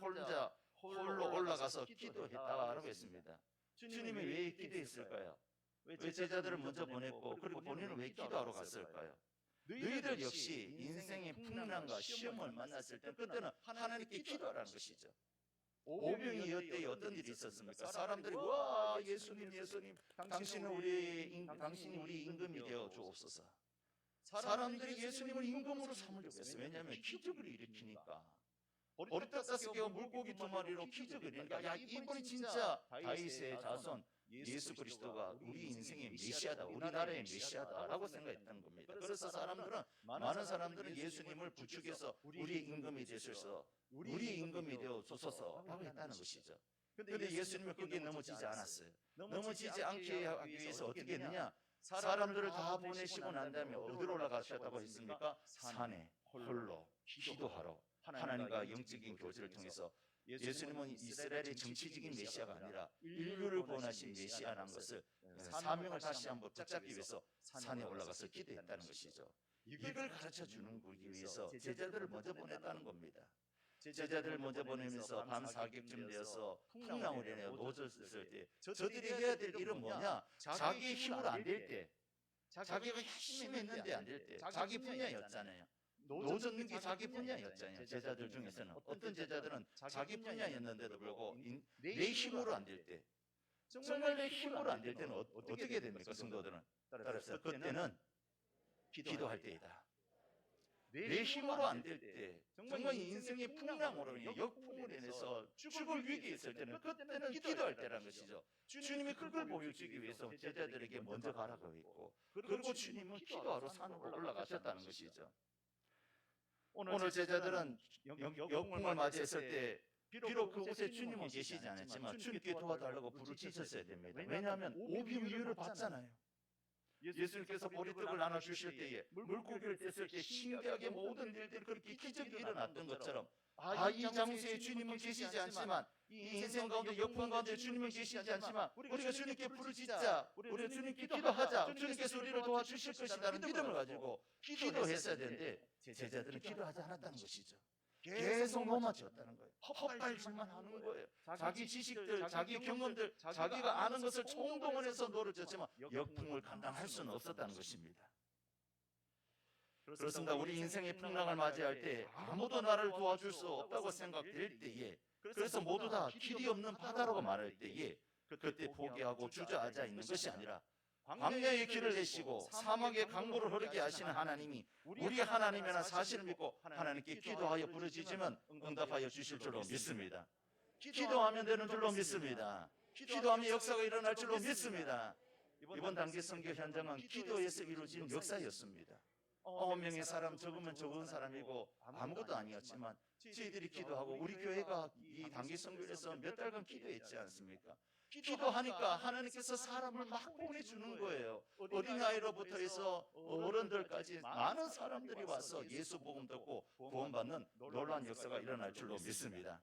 홀로 올라가서 기도했다라고 했습니다. 주님이 왜 기도했을까요? 왜 제자들을 먼저 보냈고 그리고 본인은 왜 기도하러 갔을까요? 너희들 역시 인생의 풍랑과 시험을 만났을 때 그때는 하나님께 기도하라는 것이죠. 오병이 어때 어떤 일이 있었습니까? 사람들이 와 예수님 당신이 우리 임금이 되어 주옵소서. 사람들이 예수님을 임금으로 삼으려고 했어요. 왜냐하면 기적을 일으키니까. 보리떡 5개와 물고기 2마리로 기적을 일으키니까 야 이분이 진짜 다윗의 자손 예수 그리스도가 우리 인생의 메시아다, 우리나라의 메시아다라고 생각했던 겁니다. 그래서 많은 사람들은 예수님을 부축해서 우리의 임금이 되셔서 우리 임금이 되어 주소서라고 했다는 것이죠. 그런데 예수님은 거기에 넘어지지 않았어요. 넘어지지 않게 하기 위해서 어떻게 했느냐? 사람들을 다 보내시고 난 다음에 어디로 올라가셨다고 했습니까? 산에 홀로 기도하러 하나님과 영적인 교제를 통해서 예수님은 이스라엘의 정치적인 메시아가 아니라 인류를 구원하신 메시아라는 것을 사명을 다시 한번 붙잡기 위해서 산에 올라가서 기도했다는 것이죠. 이걸 가르쳐 주는 거기 위해서 제자들을 먼저 보냈다는 겁니다. 제자들을 먼저 보내면서 밤 사격쯤 되어서 풍랑을 인해 노졌을 때 저들이 해야 될 일은 뭐냐? 자기 힘으로 안 될 때, 자기가 열심히 했는데 안 될 때, 자기 분야였잖아요. 노젓는 게 자기 분야였잖아요. 제자들 중에서는 어떤 제자들은 자기 분야였는데도 불구하고 내 힘으로 안 될 때, 정말 내 힘으로 안 될 때는 어떻게 됩니까, 성도들은? 따라서 그때는 기도할 때이다. 내 힘으로 안 될 때, 정말 인생의 풍랑으로 인해 역풍으로 인해서 죽을 위기에 있을 때는 그때는 기도할 때라는 것이죠. 주님이 그걸 보여주기 위해서 제자들에게 먼저 가라고 했고, 그리고 주님은 기도하러 산으로 올라가셨다는 것이죠. 오늘 제자들은 역풍을 맞이했을 때 비록 그곳에 주님은 계시지 않았지만 주님께 도와달라고 부르짖었어야 됩니다. 왜냐하면 오병 이유를 봤잖아요. 예수님께서 보리떡을 나눠주실 때에 물고기를 뗐을 때 신기하게 모든 일들이 그렇게 기적이 일어났던 것처럼 이 장소에 주님은 계시지 않지만 이 인생 가운데 역풍 가운데 주님은 계시지 않지만 우리가 주님께 부르짖자, 우리가 주님께 기도하자, 주님께서 우리를 도와주실 것이라는 믿음을 가지고 기도했어야 되는데 제자들은 기도하지 않았다는 것이죠. 계속 넘어졌다는 거예요. 헛발질만 하는 거예요. 자기 지식들, 자기 경험들, 자기가 아는 것을 총동원해서 노력했지만 역풍을 감당할 수는 없었다는 것입니다. 그렇습니다. 우리 인생의 풍랑을 맞이할 때 아무도 나를 도와줄 수 없다고 생각될 때에, 그래서 모두 다 길이 없는 바다라고 말할 때에 그때 포기하고 주저앉아 있는 것이 아니라 광야의 길을 내시고 사막의 강물을 흐르게 하시는 하나님이 우리 하나님이라는 사실을 믿고 하나님께 기도하여 부르짖으면 응답하여 주실 줄로 믿습니다. 기도하면 되는 줄로 믿습니다. 기도하면 역사가 일어날 줄로 믿습니다. 이번 단기 선교 현장은 기도에서 이루어진 역사였습니다. 9명의 사람, 적으면 적은 사람이고 아무것도 아니었지만 저희들이 기도하고 우리 교회가 이 단기 선교에서 몇 달간 기도했지 않습니까? 기도하니까 하나님께서 사람을 막 보내주는 거예요. 어린아이로부터 해서 어른들까지 많은 사람들이 와서 예수 복음 듣고 구원받는 놀라운 역사가 일어날 줄로 믿습니다.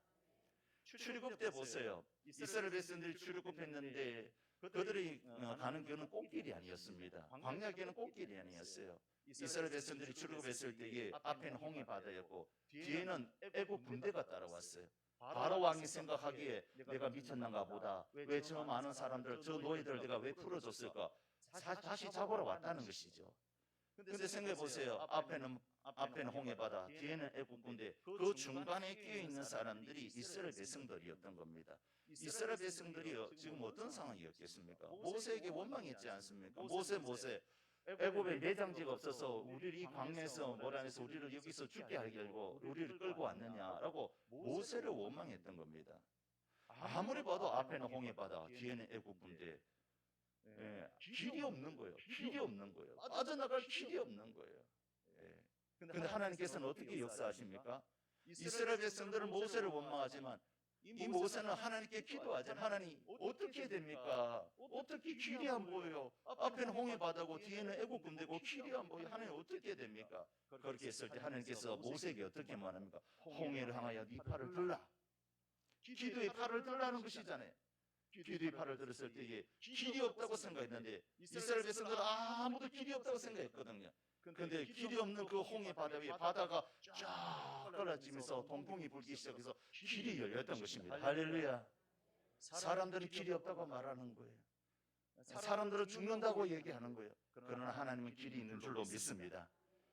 출애굽 때 보세요. 이스라엘 백성들이 출애굽했는데 그들이 가는 길은 꽃길이 아니었습니다. 광야길은 꽃길이 아니었어요. 이스라엘 백성들이 출애굽했을 때에 앞에는 홍해 바다였고 뒤에는 애국 군대가 따라왔어요. 바로 왕이 생각하기에 내가 미쳤는가 보다. 왜 저 많은 사람들, 저 노예들 내가 왜 풀어줬을까? 다시 잡으러 왔다는 것이죠. 근데 생각해 보세요. 앞에는 홍해바다, 뒤에는 애국 군대. 그 중간에 끼어 있는 사람들이 이스라엘 백성들이었던 겁니다. 이스라엘 백성들이 지금 어떤 상황이었겠습니까? 모세에게 원망했지 않습니까? 모세. 애굽에 매장지가 없어서 우리를 이 광야에서 뭐라해서 우리를 여기서 죽게 하려고 우리를 끌고 왔느냐라고 모세를 원망했던 겁니다. 아무리 봐도 앞에는 홍해바다, 뒤에는 애굽 군대. 길이 없는 거예요. 길이 없는 거예요. 빠져나갈 길이 없는 거예요. 근데 하나님께서는 어떻게 역사하십니까? 이스라엘 백성들은 모세를 원망하지만 이 모세는 하나님께 기도하잖아요. 하나님 어떻게 됩니까? 어떻게 길이 안 보여요? 앞에는 홍해바다고 뒤에는 애국 군대고 길이 안 보여요. 하나님 어떻게 됩니까? 그렇게 했을 때 하나님께서 모세에게 어떻게 말합니까? 홍해를 향하여 네 팔을 들라. 기도의 팔을 들라는 것이잖아요. 기도의 팔을 들었을 때에 길이 없다고 생각했는데 이스라엘 백성들은 아무도 길이 없다고 생각했거든요. 근데 길이 없는 그 홍해 바다 위에 바다가 쫙 갈라지면서 동풍이 불기 시작해서 길이 열렸던 것입니다. 할렐루야. 사람들은 길이 없다고 말하는 거예요. 사람들은 죽는다고 얘기하는 거예요. 그러나 하나님은 길이 있는 줄로 믿습니다.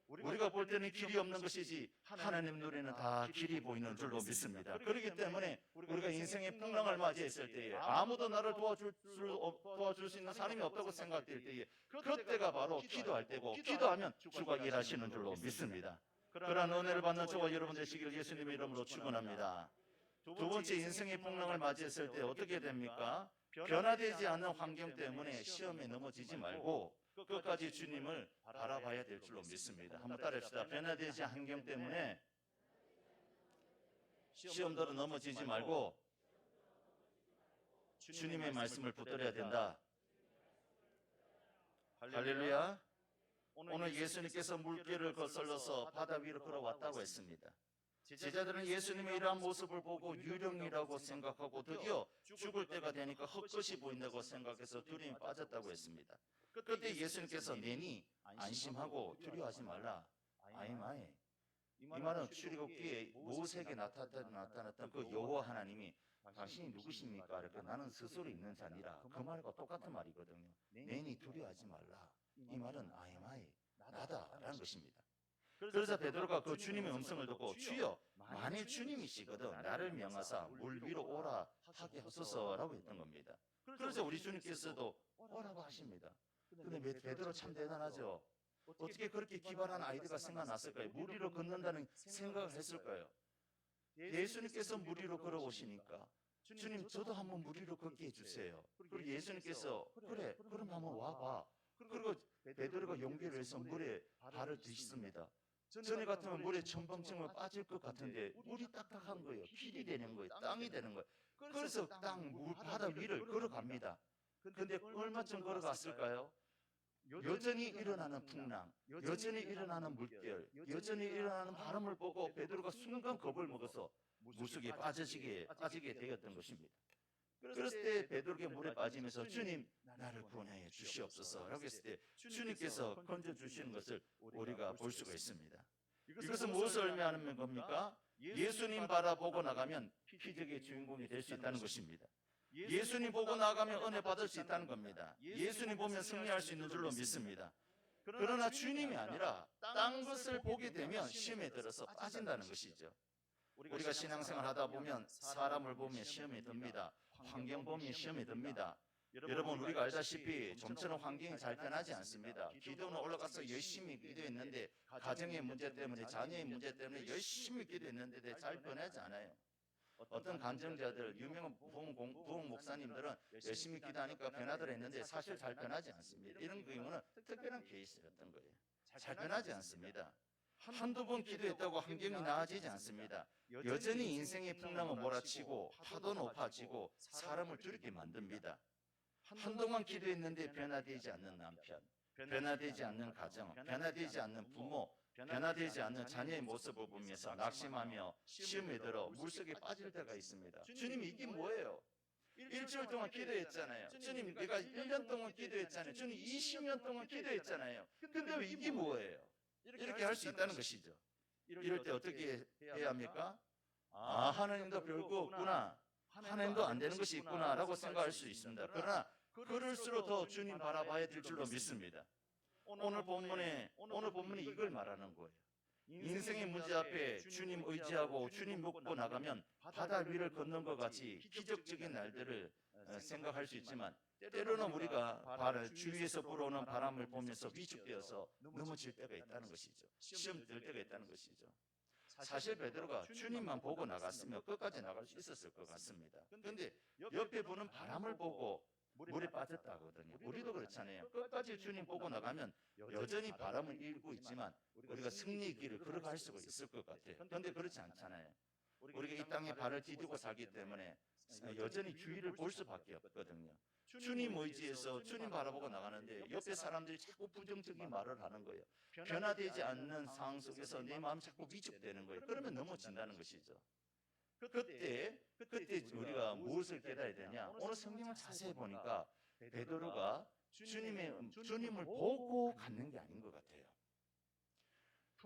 우리가 볼 때는 길이 없는 것이지 하나님 눈에는 다 길이 보이는 줄로 믿습니다. 그렇기 때문에 우리가 인생의 풍랑을 맞이했을 때에 아무도 나를 도와줄 수 있는 사람이 없다고 생각될 때에 그때가 바로 기도할 때고 기도하면 주가 일하시는 줄로 믿습니다. 그러한 은혜를 받는 저와 여러분 되시기를 예수님의 이름으로 축원합니다. 두 번째, 인생의 풍랑을 맞이했을 때 어떻게 됩니까? 변화되지 않는 환경 때문에 시험에 넘어지지 말고 끝까지 주님을 바라봐야 될 줄로 믿습니다. 한번 따라합시다. 변화되지 않는 환경 때문에 시험대로 넘어지지 말고 주님의 말씀을 붙들어야 된다. 할렐루야. 오늘 예수님께서 물길을 거슬러서 바다 위로 걸어왔다고 했습니다. 제자들은 예수님의 이러한 모습을 보고 유령이라고 생각하고 드디어 죽을 때가 되니까 헛것이 보인다고 생각해서 두려움에 빠졌다고 했습니다. 그때 예수님께서 내니 안심하고 두려워하지 말라. 아이마이. 이 말은 출애굽기에 모세에게 나타났던 그 여호와 하나님이 당신이 누구십니까? 이렇게 나는 스스로 있는 자니라. 그 말과 똑같은 말이거든요. 내니 두려워하지 말라. 이 말은 아이마이 나다라는 것입니다. 그래서 베드로가 그 주님의 음성을 듣고 주여 만일 주님이시거든 나를 명하사 물 위로 오라 하게 하소서라고 했던 겁니다. 그래서 우리 주님께서도 오라고 하십니다. 근데 베드로 참 대단하죠. 어떻게 그렇게 기발한 아이디어가 생각났을까요? 물 위로 걷는다는 생각을 했을까요? 예수님께서 물 위로 걸어오시니까 주님 저도 한번 물 위로 걷게 해주세요. 그리고 예수님께서 그래 그럼 한번 와봐. 그리고 베드로가 용기를 내서 물에 발을 뒤집습니다. 전에 같으면 물에 첨벙첨벙 빠질 것 같은데 물이 딱딱한 거예요. 길이 되는 거예요. 땅이 되는 거예요. 그래서 바다 위를 걸어갑니다. 근데 얼마쯤 걸어갔을까요? 여전히 일어나는 풍랑, 여전히 일어나는 물결, 여전히 일어나는 바람을 보고 베드로가 순간 겁을 먹어서 물속에 빠지게 되었던 것입니다. 그랬을 때 베드로가 물에 빠지면서 주님 나를 구원하여 주시옵소서라고 했을 때 주님께서 건져주시는 것을 우리가 볼 수가 있습니다. 이것은 무엇을 의미하는 겁니까? 예수님 바라보고 나가면 기적의 주인공이 될 수 있다는 것입니다. 예수님 보고 나가면 은혜 받을 수 있다는 겁니다. 예수님 보면 승리할 수 있는 줄로 믿습니다. 그러나 주님이 아니라 딴 것을 보게 되면 시험에 들어서 빠진다는 것이죠. 우리가 신앙생활 하다 보면 사람을 보면 시험에 듭니다. 환경 보면 시험에 듭니다. 여러분 우리가 알다시피 좀처럼 환경이 잘 변하지 않습니다. 기도는 올라가서 열심히 기도했는데 가정의 문제 때문에 자녀의 문제 때문에 열심히 기도했는데 잘 변하지 않아요. 어떤 간증자들 유명한 부흥 목사님들은 열심히 기도하니까 변화들 했는데 사실 잘 변하지 않습니다. 이런 경우는 특별한 케이스였던 거예요. 잘 변하지 않습니다. 한두 번 기도했다고 환경이 나아지지 않습니다. 여전히 인생의 풍랑은 몰아치고 파도 높아지고 사람을 두렵게 만듭니다. 한동안 기도했는데 변화되지 않는 남편, 변화되지 않는 가정, 변화되지 않는 부모, 변화되지 않는 자녀의 모습을 보면서 낙심하며 시험에 들어 물속에 빠질 때가 있습니다. 주님 이게 뭐예요? 일주일 동안 기도했잖아요. 주님 내가 1년 동안 기도했잖아요. 주님 20년 동안 기도했잖아요. 근데 왜 이게 뭐예요? 이렇게 할 수 있다는 것이죠. 이럴 때 어떻게 해야 합니까? 아 하나님도 별거 없구나. 하나님도 안 되는 것이 있구나 라고 생각할 수 있습니다. 그러나 그럴수록 더 주님 바라봐야 될 줄로 믿습니다. 오늘 본문이 이걸 말하는 거예요. 인생의 문제 앞에 주님 의지하고 주님 믿고 나가면 바다 위를 걷는 것 같이 기적적인 날들을 생각할 수 있지만 때로는 우리가 주위에서 불어오는 바람을 보면서 위축되어서 넘어질 때가 있다는 것이죠. 시험 들 때가 있다는 것이죠. 사실 베드로가 주님만 보고 나갔으면 끝까지 나갈 수 있었을 것 같습니다. 그런데 옆에 부는 바람을 보고 물에 빠졌다거든요. 우리도 그렇잖아요. 끝까지 주님 보고 나가면 여전히 바람을 일고 있지만 우리가 승리의 길을 걸어갈 수가 있을 것 같아요. 그런데 그렇지 않잖아요. 우리가 이 땅에 발을 디디고 살기 때문에 여전히 주위를 볼 수밖에 없거든요. 주님 의지에서 주님 바라보고 나가는데 옆에 사람들이 자꾸 부정적인 말을 하는 거예요. 변화되지 않는 상황 속에서 내 마음이 자꾸 위축되는 거예요. 그러면 넘어진다는 것이죠. 그때 우리가 무엇을 깨달아야 되냐? 오늘 성경을 자세히 보니까 베드로가 주님을 보고 갖는 게 아닌 것 같아요.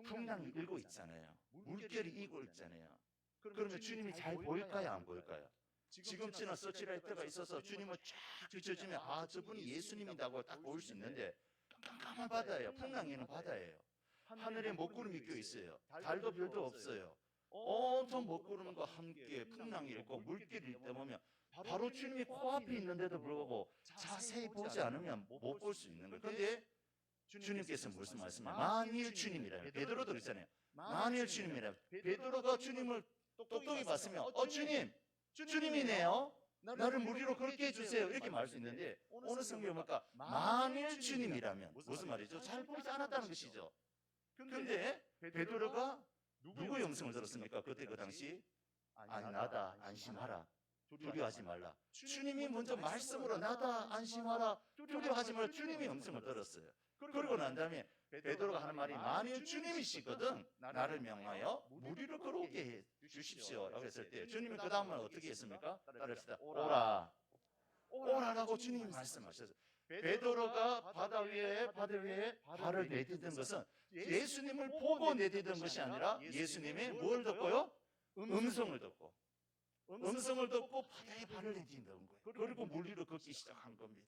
풍랑이 일고 있잖아요. 물결이 일고 있잖아요. 그러면 주님이 잘 보일까요? 안 보일까요? 지금쯤은 서치라이트가 있어서 주님을 쫙 비춰주면 아 저분이 예수님이라고 딱 보일 수 있는데 깜깜한 바다예요. 풍랑에는 바다예요. 하늘에 먹구름이 껴 있어요. 달도 별도 없어요. 온통 먹구름과 함께 풍랑이 있고 물길이 있다 보면 바로 주님이 코앞에 있는데도 불구하고 자세히 보지 않으면 못 볼 수 있는 거예요. 그런데 주님께서 무슨 말씀이에요? 만일 주님이라면 베드로도 그랬잖아요. 만일 주님이라면 베드로가 주님을 똑똑히 봤으면 주님이네요. 나를 물 위로 걷게 해주세요. 이렇게 말할 수 있는데 오늘 성경에 보니까 만일 주님이라면 무슨 말이죠? 잘 보이지 않았다는 것이죠. 그런데 베드로가 누구의 음성을 들었습니까? 그때 그 당시 아니 나다 안심하라 두려워하지 말라. 주님이 먼저 말씀으로 나다 안심하라 두려워하지 말라 주님의 음성을 들었어요. 그러고 난 다음에 베드로가 하는 말이 만일 주님이시거든 나를 명하여 물 위로 걸어오게 해 주십시오 라고 했을 때 주님이 그 다음은 어떻게 했습니까? 따라합시다. 오라라고 주님이 말씀하셨어요. 베드로가 바다 위에 발을 내딛은 것은 예수님을 보고 내딛은 것이 아니라 예수님의 뭘 듣고요? 음성을 듣고 바다에 발을 내딛는 거예요. 그리고 물 위로 걷기 시작한 겁니다.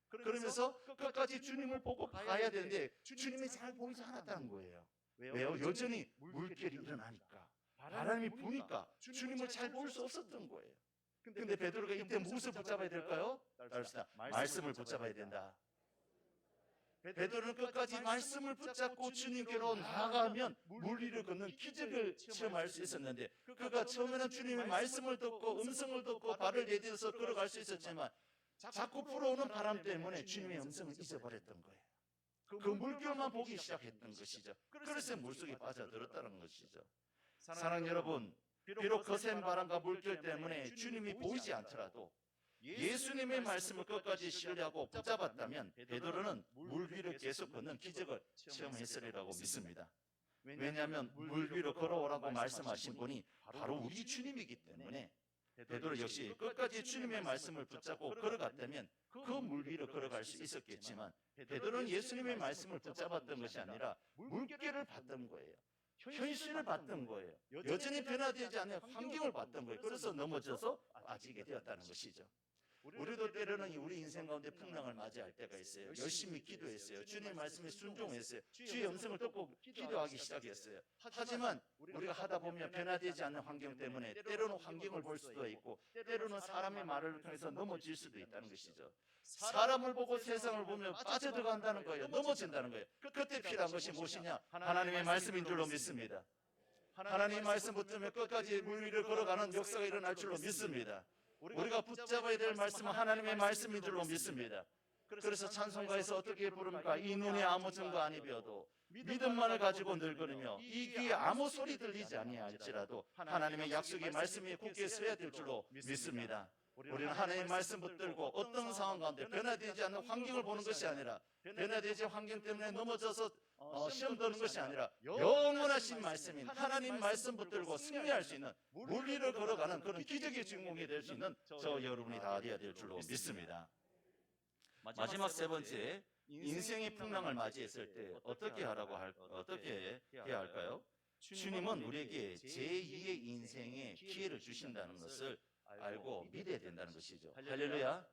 그러면서 끝까지 주님을 보고 봐야 되는데 주님이 잘 보이지 않았다는 거예요. 왜요? 여전히 물결이 일어나니까, 바람이 부니까 주님을 잘 볼 수 없었던 거예요. 근데 베드로가 이때 무엇을 붙잡아야 될까요? 따릅시다. 말씀을 붙잡아야 된다. 베드로는 끝까지 말씀을 붙잡고 주님께로 나아가면 물 위를 걷는 기적을 체험할 수 있었는데, 그가 처음에는 주님의 말씀을 듣고 음성을 듣고 발을 내딛어서 걸어갈 수 있었지만 자꾸 불어오는 바람 때문에 주님의 음성을 잊어버렸던 거예요. 그 물결만 보기 시작했던 것이죠. 그래서 물속에 빠져들었다는 것이죠. 사랑하는 여러분, 비록 거센 바람과 물결 때문에 주님이 보이지 않더라도 예수님의 말씀을 끝까지 신뢰하고 붙잡았다면 베드로는 물 위를 계속 걷는 기적을 체험했으리라고 믿습니다. 왜냐하면 물 위로 걸어오라고 말씀하신 분이 바로 우리 주님이기 때문에 베드로 역시 끝까지 주님의 말씀을 붙잡고 걸어갔다면 그 물 위로 걸어갈 수 있었겠지만, 베드로는 예수님의 말씀을 붙잡았던 것이 아니라 물결을 봤던 거예요. 현실을 봤던 거예요. 여전히 변화되지 않는 환경을 봤던 거예요. 그래서 넘어져서 빠지게 되었다는 것이죠. 우리도 때로는 우리 인생 가운데 풍랑을 맞이할 때가 있어요. 열심히 기도했어요. 주님의 말씀에 순종했어요. 주의 음성을 듣고 기도하기 시작했어요. 하지만 우리가 하다 보면 변화되지 않는 환경 때문에 때로는 환경을 볼 수도 있고, 때로는 사람의 말을 통해서 넘어질 수도 있다는 것이죠. 사람을 보고 세상을 보면 빠져들어간다는 거예요. 넘어진다는 거예요. 그때 필요한 것이 무엇이냐? 하나님의 말씀인 줄로 믿습니다. 하나님의 말씀 붙들면 끝까지 물 위를 걸어가는 역사가 일어날 줄로 믿습니다. 우리가 붙잡아야 될 말씀은 하나님의 말씀인 줄로 믿습니다. 그래서 찬송가에서 어떻게 부릅니까? 이 눈에 아무 증거 아니 비어도 믿음만을 가지고 늙으며 이 귀에 아무 소리 들리지 아니할지라도 하나님의 약속의 말씀이 굳게 서야 될 줄로 믿습니다. 우리는 하나님의 말씀 붙들고 어떤 상황 가운데 변화되지 않는 환경을 보는 것이 아니라, 변화되지 않는 환경 때문에 넘어져서 시험 드는 것이 아니라 영원하신 말씀인 하나님 말씀 붙들고 승리할 수 있는 물 위를 걸어가는 그런 기적의 주인공이 될 수 있는 저 여러분이 다 되어야 될 줄로 믿습니다. 마지막 세 번째, 인생의 풍랑을 맞이했을 때 어떻게 해야 할까요? 주님은 우리에게 제2의 인생의 기회를 주신다는 것을 알고 믿어야 된다는 것이죠. 할렐루야.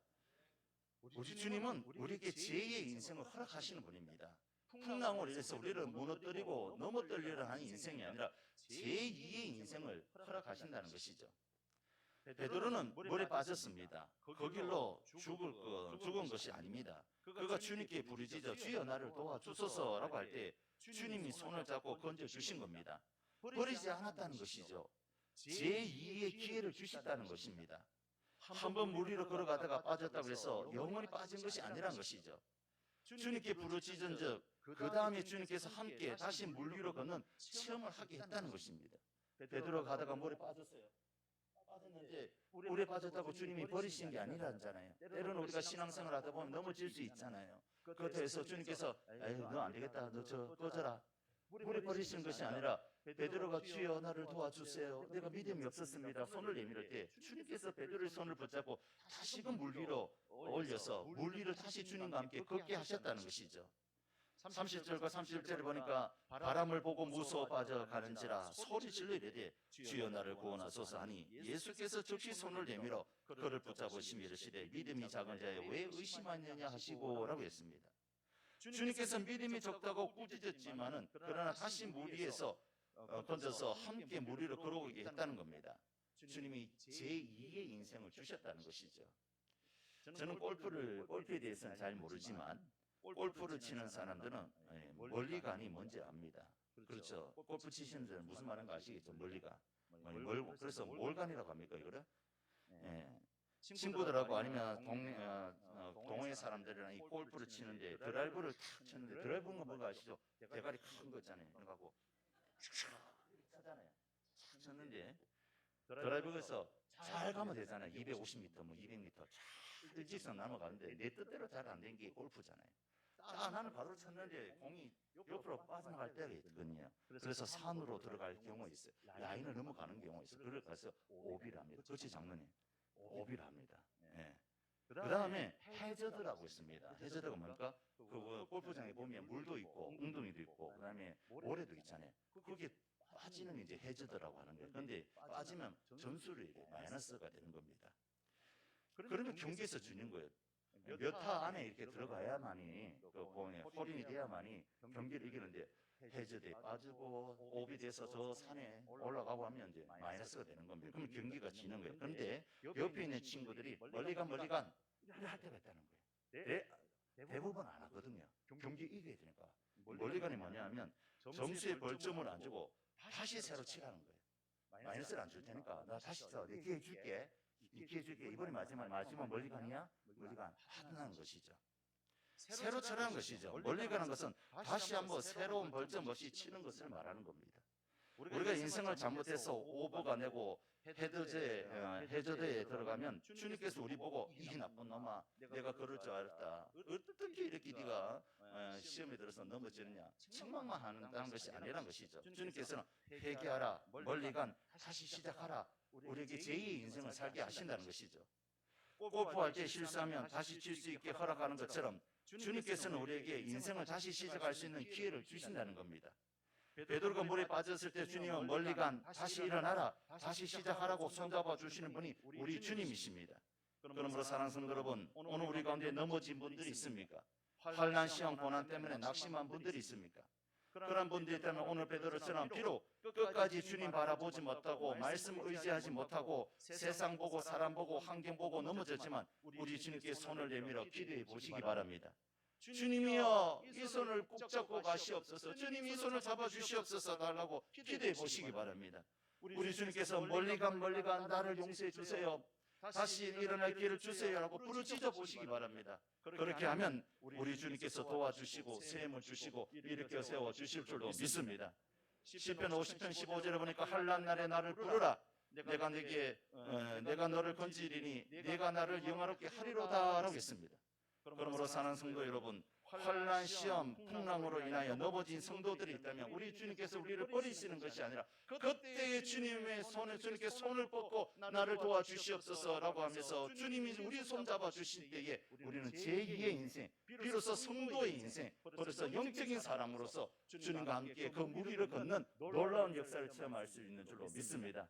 우리 주님은 우리에게 제2의 인생을 허락하시는 분입니다. 풍랑으로 인해서 우리를 무너뜨리고 넘어뜨리려 하는 인생이 아니라 제2의 인생을 허락하신다는 것이죠. 베드로는 물에 빠졌습니다. 그 길로 죽은 것이 아닙니다. 그가 주님께 부르짖어 주여 나를 도와주소서라고 할 때 주님이 손을 잡고 건져주신 겁니다. 버리지 않았다는 것이죠. 제2의 기회를 주셨다는 것입니다. 한번 물 위로 걸어가다가 빠졌다고 해서 영원히 빠진 것이 아니란 것이죠. 주님께 부르짖은 즉 그 다음에 주님께서 함께 다시 물 위로 걷는 체험을 하게 했다는 것입니다. 베드로 가다가 물에 빠졌어요. 빠졌는데 물에 빠졌다고 주님이 버리신 게 아니라잖아요. 때로는 우리가 신앙생활 하다 보면 넘어질 수 있잖아요. 그것에서 주님께서 에이 너 안 되겠다, 너 꺼져라, 물에 버리신 것이 아니라 베드로가 주여 나를 도와주세요, 내가 믿음이 없었습니다 손을 내밀을 때 주님께서 베드로의 손을 붙잡고 다시금 물 위로 올려서 물 위를 다시 주님과 함께 걷게 하셨다는 것이죠. 30절과 31절을 보니까 바람을 보고 무서워 빠져가는지라 소리 질러 이르되 주여 나를 구원하소서 하니 예수께서 즉시 손을 내밀어 그를 붙잡으시며 이르시되 믿음이 작은 자여 왜 의심하느냐 하시고라고 했습니다. 주님께서 믿음이 적다고 꾸짖었지만은 그러나 다시 물 위에서 건져서 함께 물 위로 걸어오게 했다는 겁니다. 주님이 제2의 인생을 주셨다는 것이죠. 저는 골프에 대해서는 잘 모르지만 골프를 치는 사람들은 멀리 가니 뭔지 압니다. 그렇죠. 골프 치시는 분들은 무슨 말인가 아시겠죠? 멀리가. 멀고. 그래서 몰간이라고 합니까 이거를? 친구들하고 아니면 동호회 사람들이랑 이 골프를 치는데 드라이브를 탁 쳤는데, 드라이브가 뭔가 아시죠? 대가리 큰 거 있잖아요. 그래가지고 차잖아요. 탁 쳤는데 드라이브에서 잘 가면 되잖아요. 250m, 뭐 200m 잘 일직선 넘어가는데 내 뜻대로 잘 안 된 게 골프잖아요. 나는 바로 쳤는데 공이 옆으로 빠져나갈 때가 있거든요. 그래서 산으로 들어갈 경우가 있어요. 라인을 넘어가는 경우가 있어요. 그래서 오비를 합니다. 그렇지 장로님? 오비를 합니다. 예. 그 다음에 해저드라고 있습니다. 해저드가 뭡니까? 그 골프장에 보면 물도 있고 웅덩이도 있고 그 다음에 모래도 있잖아요. 거기에 빠지는 이제 해저드라고 하는 거예요. 그런데 빠지면 점수를 마이너스가 되는 겁니다. 그러면 경기에서 주는 거예요. 몇 타 안에 이렇게 들어가야만이 그 공에 홀인이 돼야만이 경기를 이기는데 해저드에 빠지고 오비 돼서 저 산에 올라가고 하면 이제 마이너스가 되는 겁니다. 그러면 경기가 지는 거예요. 그런데 옆에 있는 친구들이 멀리 간 이렇게 할 때가 있다는 거예요. 대부분 안 하거든요. 경기 이겨야 되니까. 멀리 간이 뭐냐면 점수에 벌점을 안 주고 다시 새로 치라는 거예요. 마이너스를 안 줄 테니까 나 다시 내 기회 줄게. 이 기회 줄게. 이번이 마지막 멀리 가느냐? 멀리 간 하는 것이죠. 새로 치라는 것이죠. 멀리 가는 것은 다시 한번 새로운 벌점 없이 치는 것을 말하는 겁니다. 우리가 인생을 잘못해서 오버가 내고 해저드에 들어가면 주님께서 우리 보고 이 나쁜 놈아 내가 그럴 줄 알았다. 어떻게 이렇게 네가 시험에 들어서 넘어지느냐. 책망만 한다는 것이 아니라는 것이죠. 주님께서는 회개하라. 멀리 간 다시 시작하라. 우리에게 제2의 인생을 살게 하신다는 것이죠. 골프할 때 실수하면 다시 칠 수 있게 허락하는 것처럼 주님께서는 우리에게 인생을 다시 시작할 수 있는 기회를 주신다는 겁니다. 베드로가 물에 빠졌을 때 주님은 멀리 간 다시 일어나라 다시 시작하라고 손잡아 주시는 분이 우리 주님이십니다. 그러므로 사랑하는 성도 여러분, 오늘 우리 가운데 넘어진 분들이 있습니까? 환난 시험 고난 때문에 낙심한 분들이 있습니까? 그런 분들이 있다면 오늘 베드로처럼 비록 끝까지 주님 바라보지 못하고 말씀 의지하지 못하고 세상 보고 사람 보고 환경 보고 넘어졌지만 우리 주님께 손을 내밀어 기도해 보시기 바랍니다. 주님이여 이 손을 꼭 잡고 가시옵소서. 주님 이 손을 잡아 주시옵소서 달라고 기도해 보시기 바랍니다. 우리 주님께서 멀리 간 나를 용서해 주세요. 다시 일어날 기회를 주세요라고 부르짖어 보시기 바랍니다. 그렇게 하면 우리 주님께서 도와주시고 세움을 주시고 일으켜 세워 주실 줄로 믿습니다. 시편 50편 15절에 보니까 환난 날에 나를 부르라. 내가 너를 건지리니 내가 나를 영화롭게 하리로다라고 했습니다. 그러므로 사는 성도 여러분, 환난 시험 풍랑으로 인하여 넘어진 성도들이 있다면 우리 주님께서 우리를 버리시는 것이 아니라 그때의 주님께 손을 뻗고 나를 도와주시옵소서라고 하면서 주님이 우리 손 잡아 주실 때에 우리는 제2의 인생, 비로소 성도의 인생, 그래서 영적인 사람으로서 주님과 함께 그 무리를 걷는 놀라운 역사를 체험할 수 있는 줄로 믿습니다.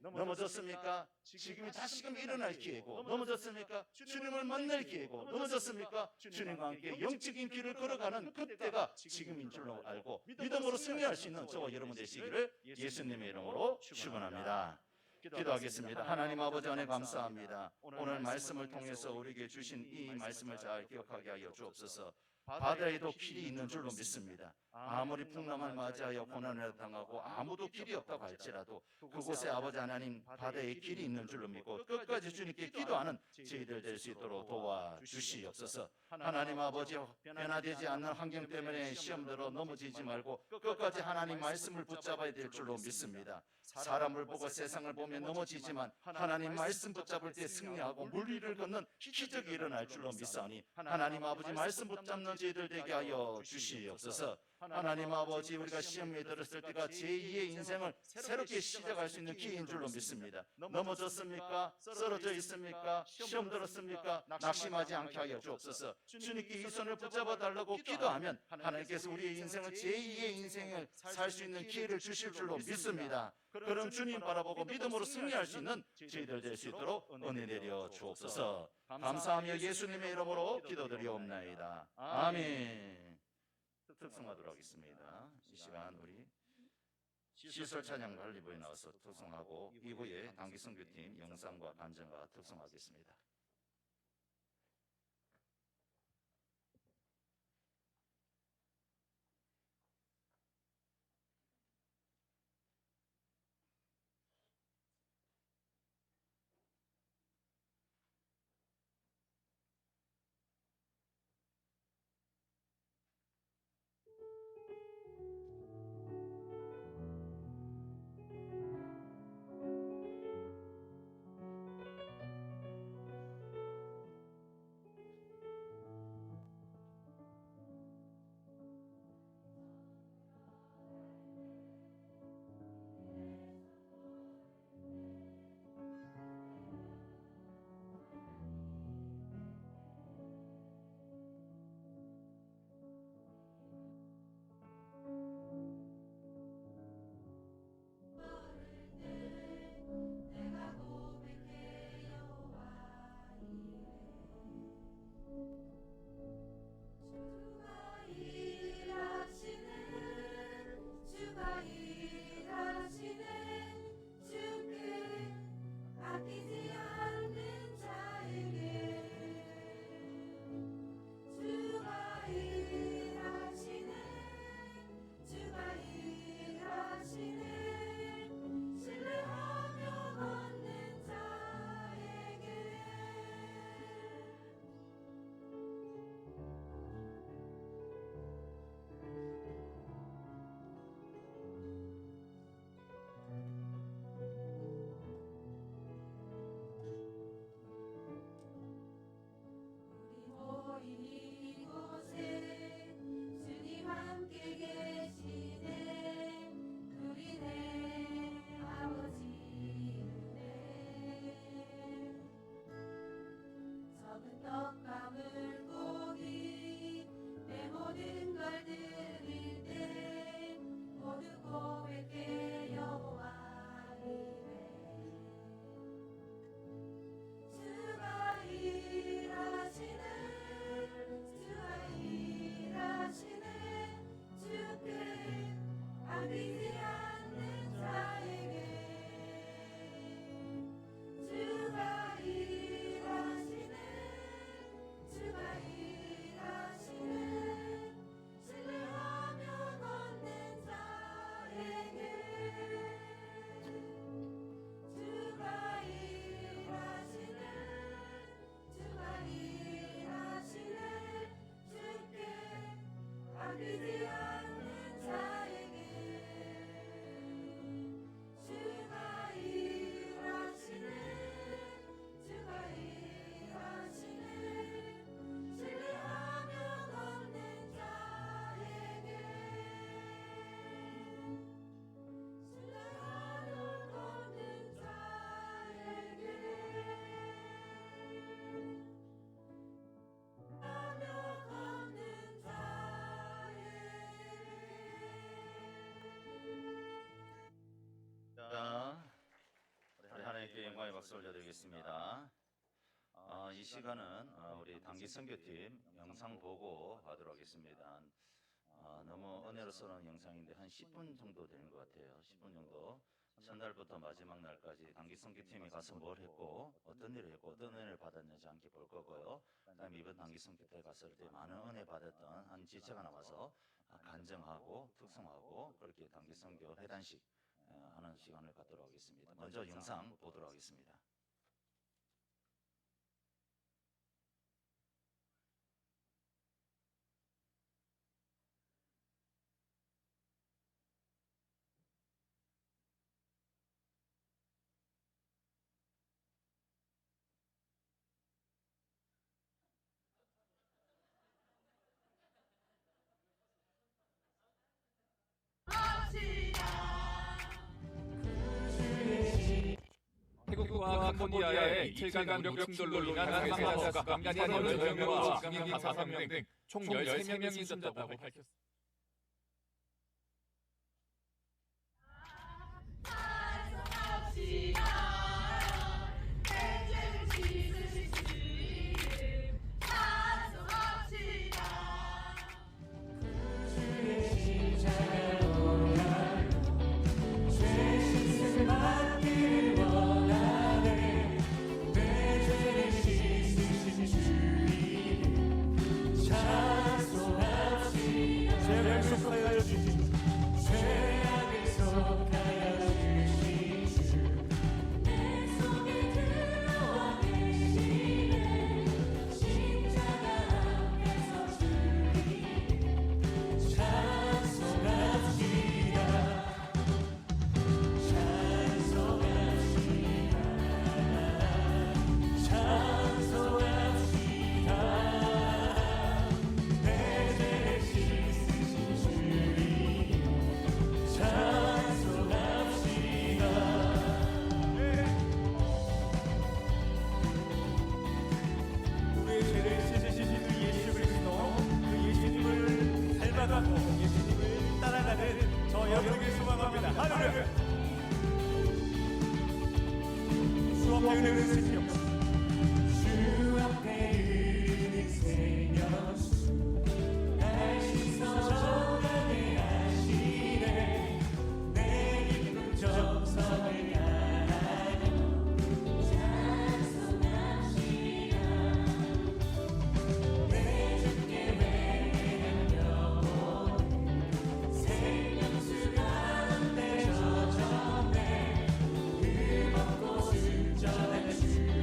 넘어졌습니까? 지금이 다시금 일어날 기회고, 넘어졌습니까? 주님을 만날 기회고, 넘어졌습니까? 주님과 함께 영적인 길을 걸어가는 그때가 지금인 줄로 알고 믿음으로 승리할 수 있는 저와 여러분 되시기를 예수님의 이름으로 축원합니다. 기도하겠습니다. 하나님 아버지 은혜 감사합니다. 오늘 말씀을 통해서 우리에게 주신 이 말씀을 잘 기억하게 하여 주옵소서. 바다에도 길이 있는 줄로 믿습니다. 아무리 풍랑을 맞이하여 고난을 당하고 아무도 길이 없다고 할지라도 그곳에 아버지 하나님 바다에 길이 있는 줄로 믿고 끝까지 주님께 기도하는 저희들 될 수 있도록 도와주시옵소서. 하나님 아버지 변화되지 않는 환경 때문에 시험대로 넘어지지 말고 끝까지 하나님 말씀을 붙잡아야 될 줄로 믿습니다. 사람을 보고 세상을 보며 넘어지지만 하나님 말씀 붙잡을 때 승리하고 물리를 걷는 기적이 일어날 줄로 믿사오니 하나님 아버지 말씀 붙잡는 저희들 되게 하여 주시옵소서. 하나님 아버지 우리가 시험에 들었을 때가 제2의 인생을 새롭게 시작할 수 있는 기회인 줄로 믿습니다. 넘어졌습니까? 쓰러져 있습니까? 시험 들었습니까? 낙심하지 않게 하여 주옵소서. 주님께 이 손을 붙잡아 달라고 기도하면 하나님께서 우리의 인생을 제2의 인생을 살 수 있는 기회를 주실 줄로 믿습니다. 그럼 주님 바라보고 믿음으로 승리할 수 있는 저희들 될 수 있도록 은혜 내려 주옵소서. 감사하며 예수님의 이름으로 기도드리옵나이다. 아멘. 특성하도록 하겠습니다. 이 시간 우리 시설 찬양 관리부에 나와서 특성하고 이후에 단기 선교팀 영상과 간증과 특성하겠습니다. 믿지 않는 자에게 주가 일하시네 신뢰하며 걷는 자에게 자, 우리 하나님께 영광의 박수 올려드리겠습니다. 이 시간은 우리 단기 선교팀 영상 보고 하도록 하겠습니다. 너무 은혜로서운 영상인데 한 10분 정도 되는 것 같아요. 10분 정도. 첫날부터 마지막 날까지 단기 선교팀이 가서 뭘 했고 어떤 일을 했고 어떤 은혜를 받았는지 함께 볼 거고요. 그다음에 이번 단기 선교 때 갔을 때 많은 은혜 받았던 한 지체가 남아서 간증하고 특성하고 그렇게 단기 선교 회단식 하는 시간을 갖도록 하겠습니다. 먼저 영상 보도록 하겠습니다. 태국과 캄보디아의 이틀간 무력 충돌로 인한 사망자 수가 인간 10명과 장애인 5명 등 총 13명이 숨졌다고 밝혔습니다. 주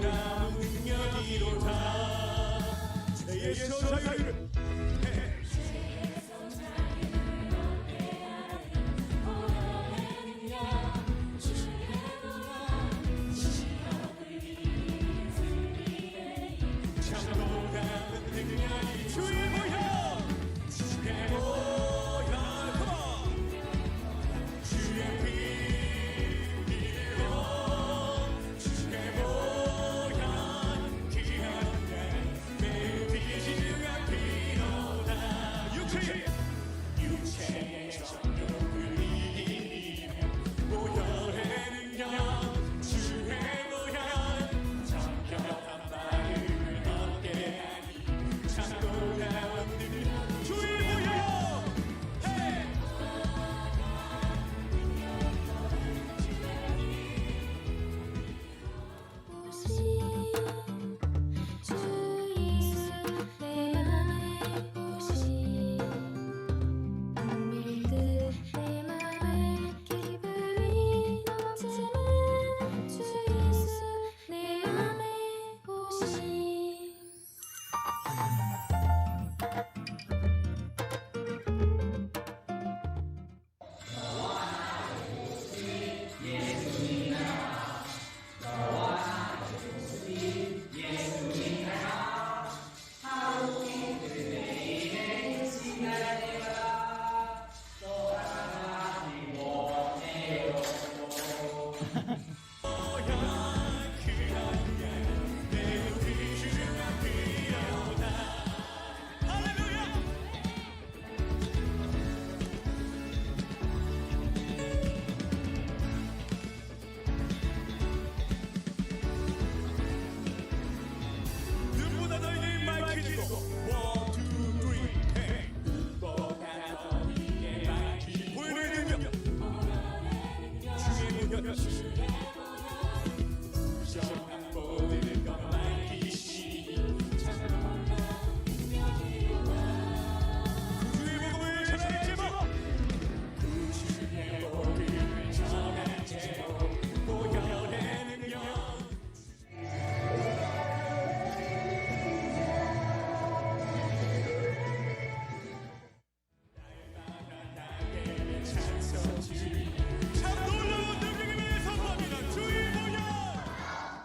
놀라운 능력이로다. 죄에서 자유를 참 놀라운 능력이 주의 모여 주의 모여 Come on. 주의 피로 주의 모여 귀한 내 비지가 피로다. 육체의 정욕을 이기며 모혈의 능력 주의 모여 정결한 나를 얻게 하니 참 놀라운 능력 주의 모여 헤이 주 예수 내 맘에 오시 밀듯 내 맘에 기쁨이 넘치는 주 예수 내 맘에 오시 눈보다 너희를 밝히고 1, 2, 3 헤이 눈보다 너희를 밝히고 보혈의 능력 주의 모여 부정한 모든 것 밝히시니 구주의 복음을 전할 제목 구주의 복음을 전할 제목 보혈의 능력 참 놀라운 능력에 대해 선포합니다. 주의 모여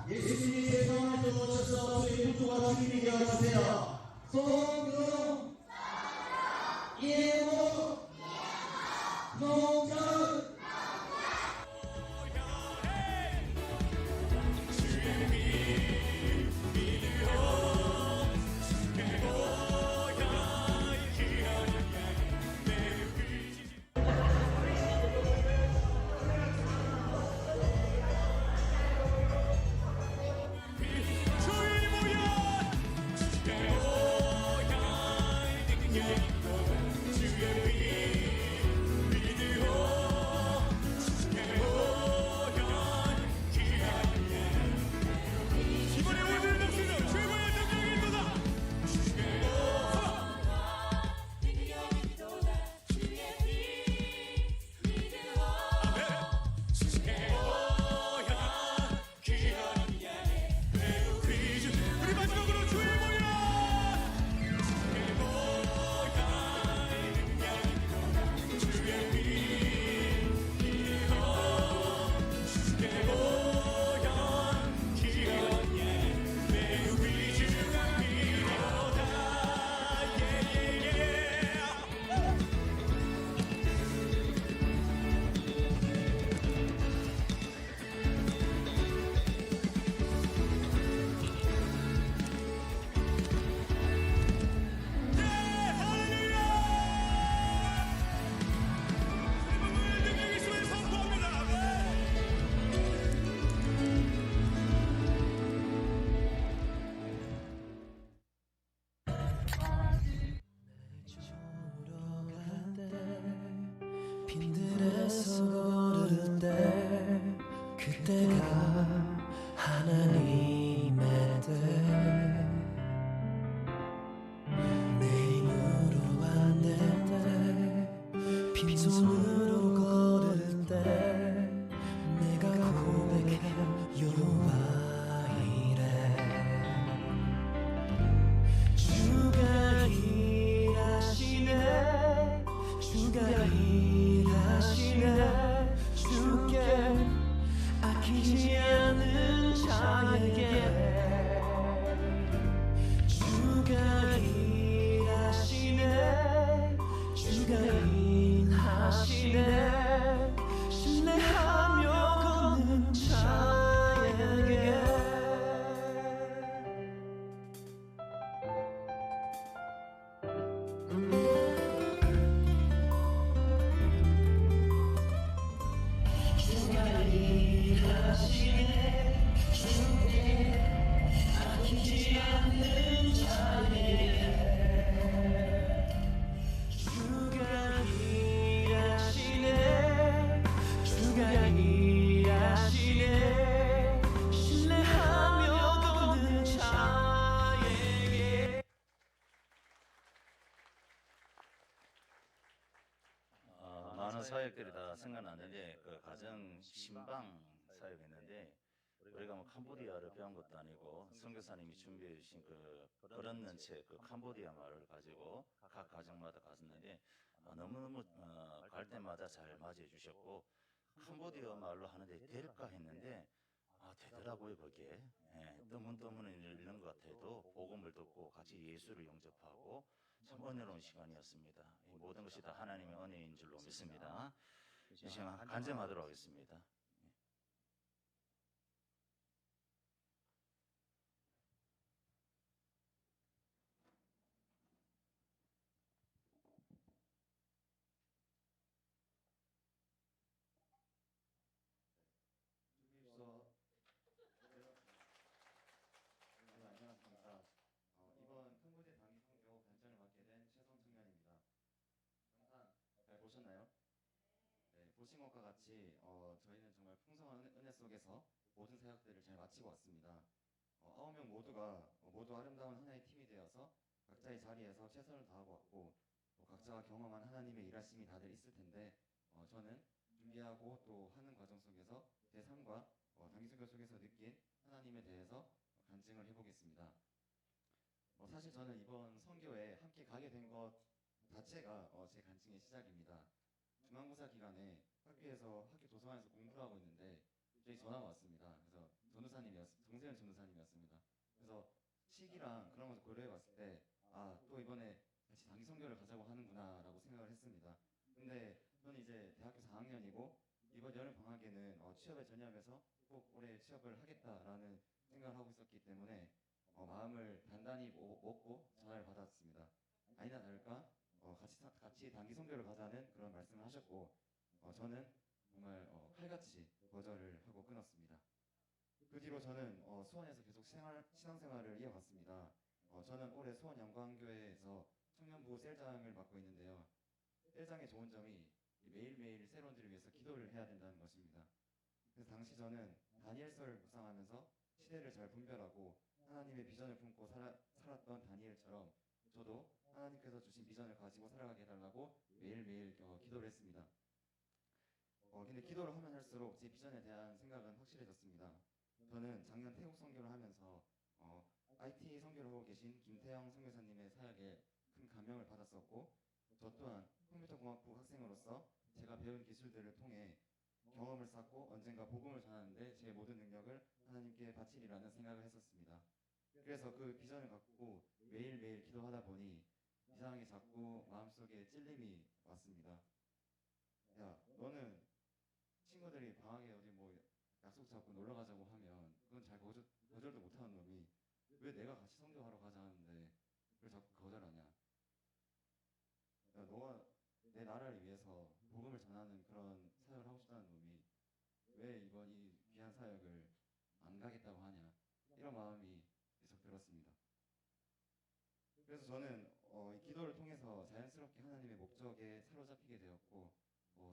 예수님이 세상을 떠나셔서 저희 구주가 주님이 되어주세요. 성령 예모 농전 주의 믿으려 주의 모여 귀한 양 내 의지 주의 모여 주의 모여 사역들이 다 생각나는데 그 가정 신방 사역했는데 우리가 뭐 캄보디아를 배운 것도 아니고 선교사님이 준비해 주신 그 걸었는 책, 그 캄보디아 말을 가지고 각 가정마다 갔었는데 너무너무 갈 때마다 잘 맞이해 주셨고 캄보디아 말로 하는데 될까 했는데 되더라고요 거기에. 예, 뜨문뜨문 읽는 것 같아도 복음을 듣고 같이 예수를 영접하고 참 은혜로운 시간이었습니다. 이 모든 것이 다 하나님의 은혜인 줄로 믿습니다. 이 시간 간증하도록 하겠습니다. 주기서 안녕하십니까. 이번 캄보디아 단기 선교 단장을 맡게 된 최성 청년입니다. 영상 잘 보셨나요? 네, 보신 것과 같이 저희는 정말 풍성한 은혜 속에서 모든 사역들을 잘 마치고 왔습니다. 9명 모두가 모두 아름다운 하나의 팀이 되어서 각자의 자리에서 최선을 다하고 왔고 또 각자가 경험한 하나님의 일하심이 다들 있을 텐데 저는 준비하고 또 하는 과정 속에서 제 삶과 단기선교 속에서 느낀 하나님에 대해서 간증을 해보겠습니다. 사실 저는 이번 선교에 함께 가게 된 것 자체가 제 간증의 시작입니다. 중간고사 기간에 학교 도서관에서 공부를 하고 있는데 저희 전화가 왔습니다. 그래서 정세현 전도사님이었습니다. 그래서 시기랑 그런 것을 고려해봤을 때 또 이번에 같이 단기 선교를 가자고 하는구나라고 생각을 했습니다. 근데 저는 이제 대학교 4학년이고 이번 여름 방학에는 취업에 전념해서 꼭 올해 취업을 하겠다라는 생각을 하고 있었기 때문에 마음을 단단히 먹고 전화를 받았습니다. 아니나 다를까 같이 단기 선교를 가자는 그런 말씀을 하셨고 저는 정말 칼같이 거절을 하고 끊었습니다. 그 뒤로 저는 수원에서 계속 신앙생활을 이어갔습니다. 저는 올해 수원 영광교회에서 청년부 셀장을 맡고 있는데요. 셀장의 좋은 점이 매일매일 새로운들을 위해서 기도를 해야 된다는 것입니다. 그래서 당시 저는 다니엘서를 묵상하면서 시대를 잘 분별하고 하나님의 비전을 품고 살았던 다니엘처럼 저도 하나님께서 주신 비전을 가지고 살아가게 해달라고 매일매일 기도를 했습니다. 근데 기도를 하면 할수록 제 비전에 대한 생각은 확실해졌습니다. 저는 작년 태국 선교를 하면서 IT 선교를 하고 계신 김태형 선교사님의 사역에 큰 감명을 받았었고 저 또한 컴퓨터공학부 학생으로서 제가 배운 기술들을 통해 경험을 쌓고 언젠가 복음을 전하는데 제 모든 능력을 하나님께 바치리라는 생각을 했었습니다. 그래서 그 비전을 갖고 매일매일 기도하다 보니 이상하게 자꾸 마음속에 찔림이 왔습니다. 야, 너는 친구들이 방학에 어디 뭐 약속 잡고 놀러 가자고 하면 그건 잘 거절도 못하는 놈이 왜 내가 같이 선교하러 가자 하는데 그걸 자꾸 거절하냐? 야, 너가 내 나라를 위해서 복음을 전하는 그런 사역을 하고 싶다는 놈이 왜 이번 이 귀한 사역을 안 가겠다고 하냐? 이런 마음이 계속 들었습니다. 그래서 저는 이 기도를 통해서 자연스럽게 하나님의 목적에 사로잡히게 되었고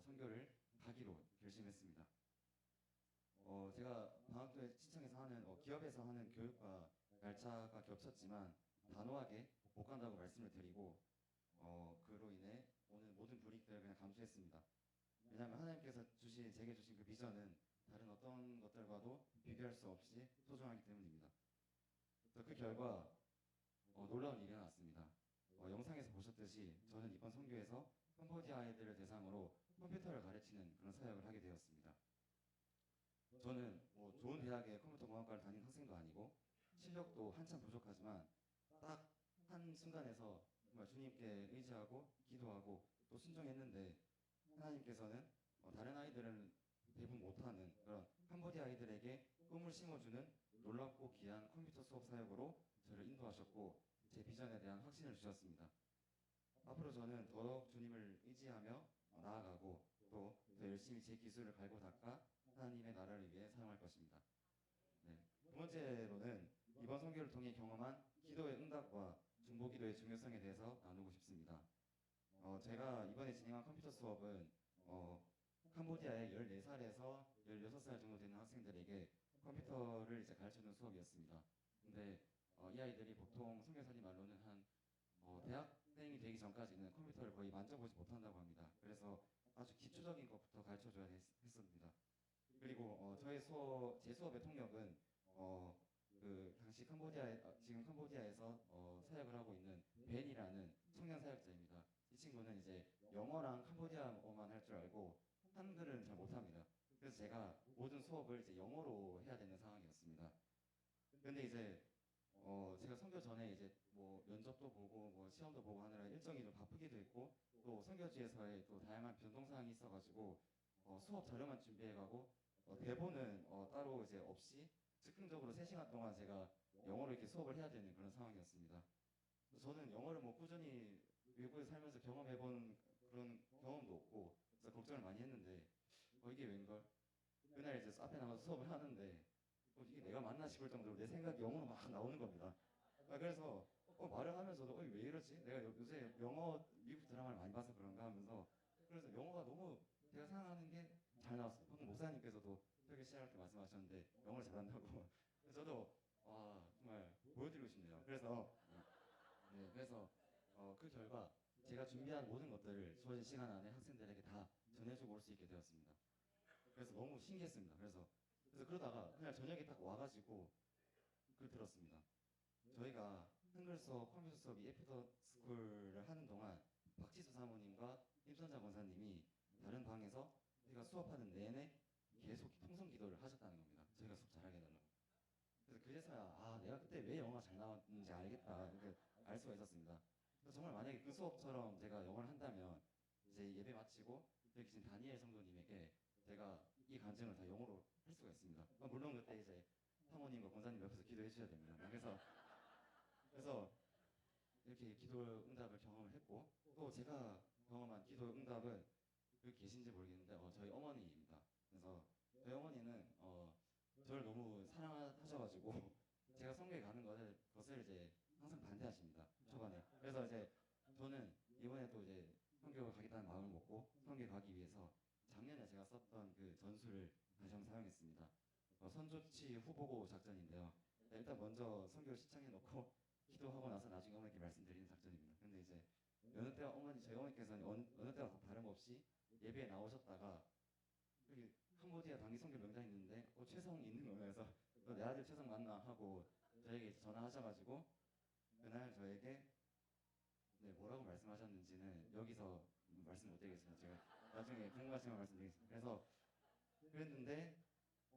선교를 가기로 결심했습니다. 제가 방학도에 시청에서 하는 기업에서 하는 교육과 날짜가 겹쳤지만 단호하게 못 간다고 말씀을 드리고 그로 인해 오늘 모든 불이익들을 그냥 감수했습니다. 왜냐하면 하나님께서 제게 주신 그 비전은 다른 어떤 것들과도 비교할 수 없이 소중하기 때문입니다. 그래서 그 결과 놀라운 일이 일어났습니다. 영상에서 보셨듯이 저는 이번 선교에서 캄보디아 아이들을 대상으로 컴퓨터를 가르치는 그런 사역을 하게 되었습니다. 저는 좋은 대학의 컴퓨터공학과를 다닌 학생도 아니고 실력도 한참 부족하지만 딱 한 순간에서 정말 주님께 의지하고 기도하고 또 순종했는데 하나님께서는 다른 아이들은 대부분 못하는 그런 캄보디아 아이들에게 꿈을 심어주는 놀랍고 귀한 컴퓨터 수업 사역으로 저를 인도하셨고 제 비전에 대한 확신을 주셨습니다. 앞으로 저는 더욱 주님을 의지하며 나아가고 또 더 열심히 제 기술을 갈고 닦아 하나님의 나라를 위해 사용할 것입니다. 네. 두 번째로는 이번 선교를 통해 경험한 기도의 응답과 중보기도의 중요성에 대해서 나누고 싶습니다. 제가 이번에 진행한 컴퓨터 수업은 캄보디아의 14살에서 16살 정도 되는 학생들에게 컴퓨터를 이제 가르쳐주는 수업이었습니다. 근데 이 아이들이 보통 선교사님 말로는 한 대학생이 되기 전까지는 컴퓨터를 거의 만져보지 못한다고 합니다. 그래서 아주 기초적인 것부터 가르쳐줘야 했습니다. 그리고 제 수업의 통역은 그 당시 지금 캄보디아에서 사역을 하고 있는 벤이라는 청년 사역자입니다. 이 친구는 이제 영어랑 캄보디아어만 할 줄 알고 한글은 잘 못합니다. 그래서 제가 모든 수업을 이제 영어로 해야 되는 상황이었습니다. 근데 이제 제가 선교 전에 이제 뭐 면접도 보고 뭐 시험도 보고 하느라 일정이 좀 바쁘기도 했고 또 선교지에서의 또 다양한 변동 사항이 있어가지고 수업 자료만 준비해가고 대본은 따로 이제 없이 즉흥적으로 3시간 동안 제가 영어로 이렇게 수업을 해야 되는 그런 상황이었습니다. 저는 영어를 뭐 꾸준히 외국에 살면서 경험해본 그런 경험도 없고 그래서 걱정을 많이 했는데 이게 웬걸? 그날 이제 앞에 나가서 수업을 하는데 이게 내가 맞나 싶을 정도로 내 생각이 영어로 막 나오는 겁니다. 그래서 말을 하면서도 왜 이러지? 내가 요새 영어 미국 드라마를 많이 봐서 그런가 하면서 그래서 영어가 너무 제가 생각하는 게 잘 나왔어요. 방금 목사님께서도 설교 시작할 때 말씀하셨는데 영어를 잘한다고. 저도 정말 보여드리고 싶네요. 그래서 그 결과 제가 준비한 모든 것들을 주어진 시간 안에 학생들에게 다 전해주고 올 수 있게 되었습니다. 그래서 너무 신기했습니다. 그래서 그러다가 그냥 저녁에 딱 와가지고 들었습니다. 저희가 한글 수업, 컴퓨터 수업이 애프터 스쿨을 하는 동안 박지수 사모님과 임선자 권사님이 다른 방에서 저희가 수업하는 내내 계속 통성 기도를 하셨다는 겁니다. 저희가 수업 잘하게 해달라고. 그래서 그제서야 내가 그때 왜 영어가 잘 나왔는지 알겠다 이렇게 알 수가 있었습니다. 정말 만약에 그 수업처럼 제가 영어를 한다면 이제 예배 마치고 여기 계신 다니엘 성도님에게 제가 이 간증을 다 영어로 할 수가 있습니다. 물론 그때 이제 사모님과 권사님 옆에서 기도해 주셔야 됩니다. 그래서 이렇게 기도 응답을 경험을 했고 또 제가 경험한 기도 응답은 여기 계신지 모르겠는데 저희 어머니입니다. 그래서 저희 어머니는 저를 너무 사랑하셔가지고 제가 성교에 가는 것을 이제 항상 반대하십니다. 초반에. 그래서 이제 저는 이번에 또 이제 성교 가겠다는 마음을 먹고 성교에 가기 위해서 작년에 제가 썼던 그 전술을 다시 한번 사용했습니다. 선조치 후보고 작전인데요. 일단 먼저 성교를 시청해 놓고 기도하고 나서 나중에 어머니께 말씀드리는 작전입니다. 근데 이제 어느 때와 저희 어머니께서는 어느 때와 다름없이 예배에 나오셨다가 여기 캄보디아 단기 선교 명단이 있는데 최성이 있는 거면서 내 아들 최성 맞나 하고 저에게 전화하셔가지고 그날 저에게 뭐라고 말씀하셨는지는 여기서 말씀 못 드리겠습니다. 제가 나중에 궁금하시면 말씀드리겠습니다. 그래서 그랬는데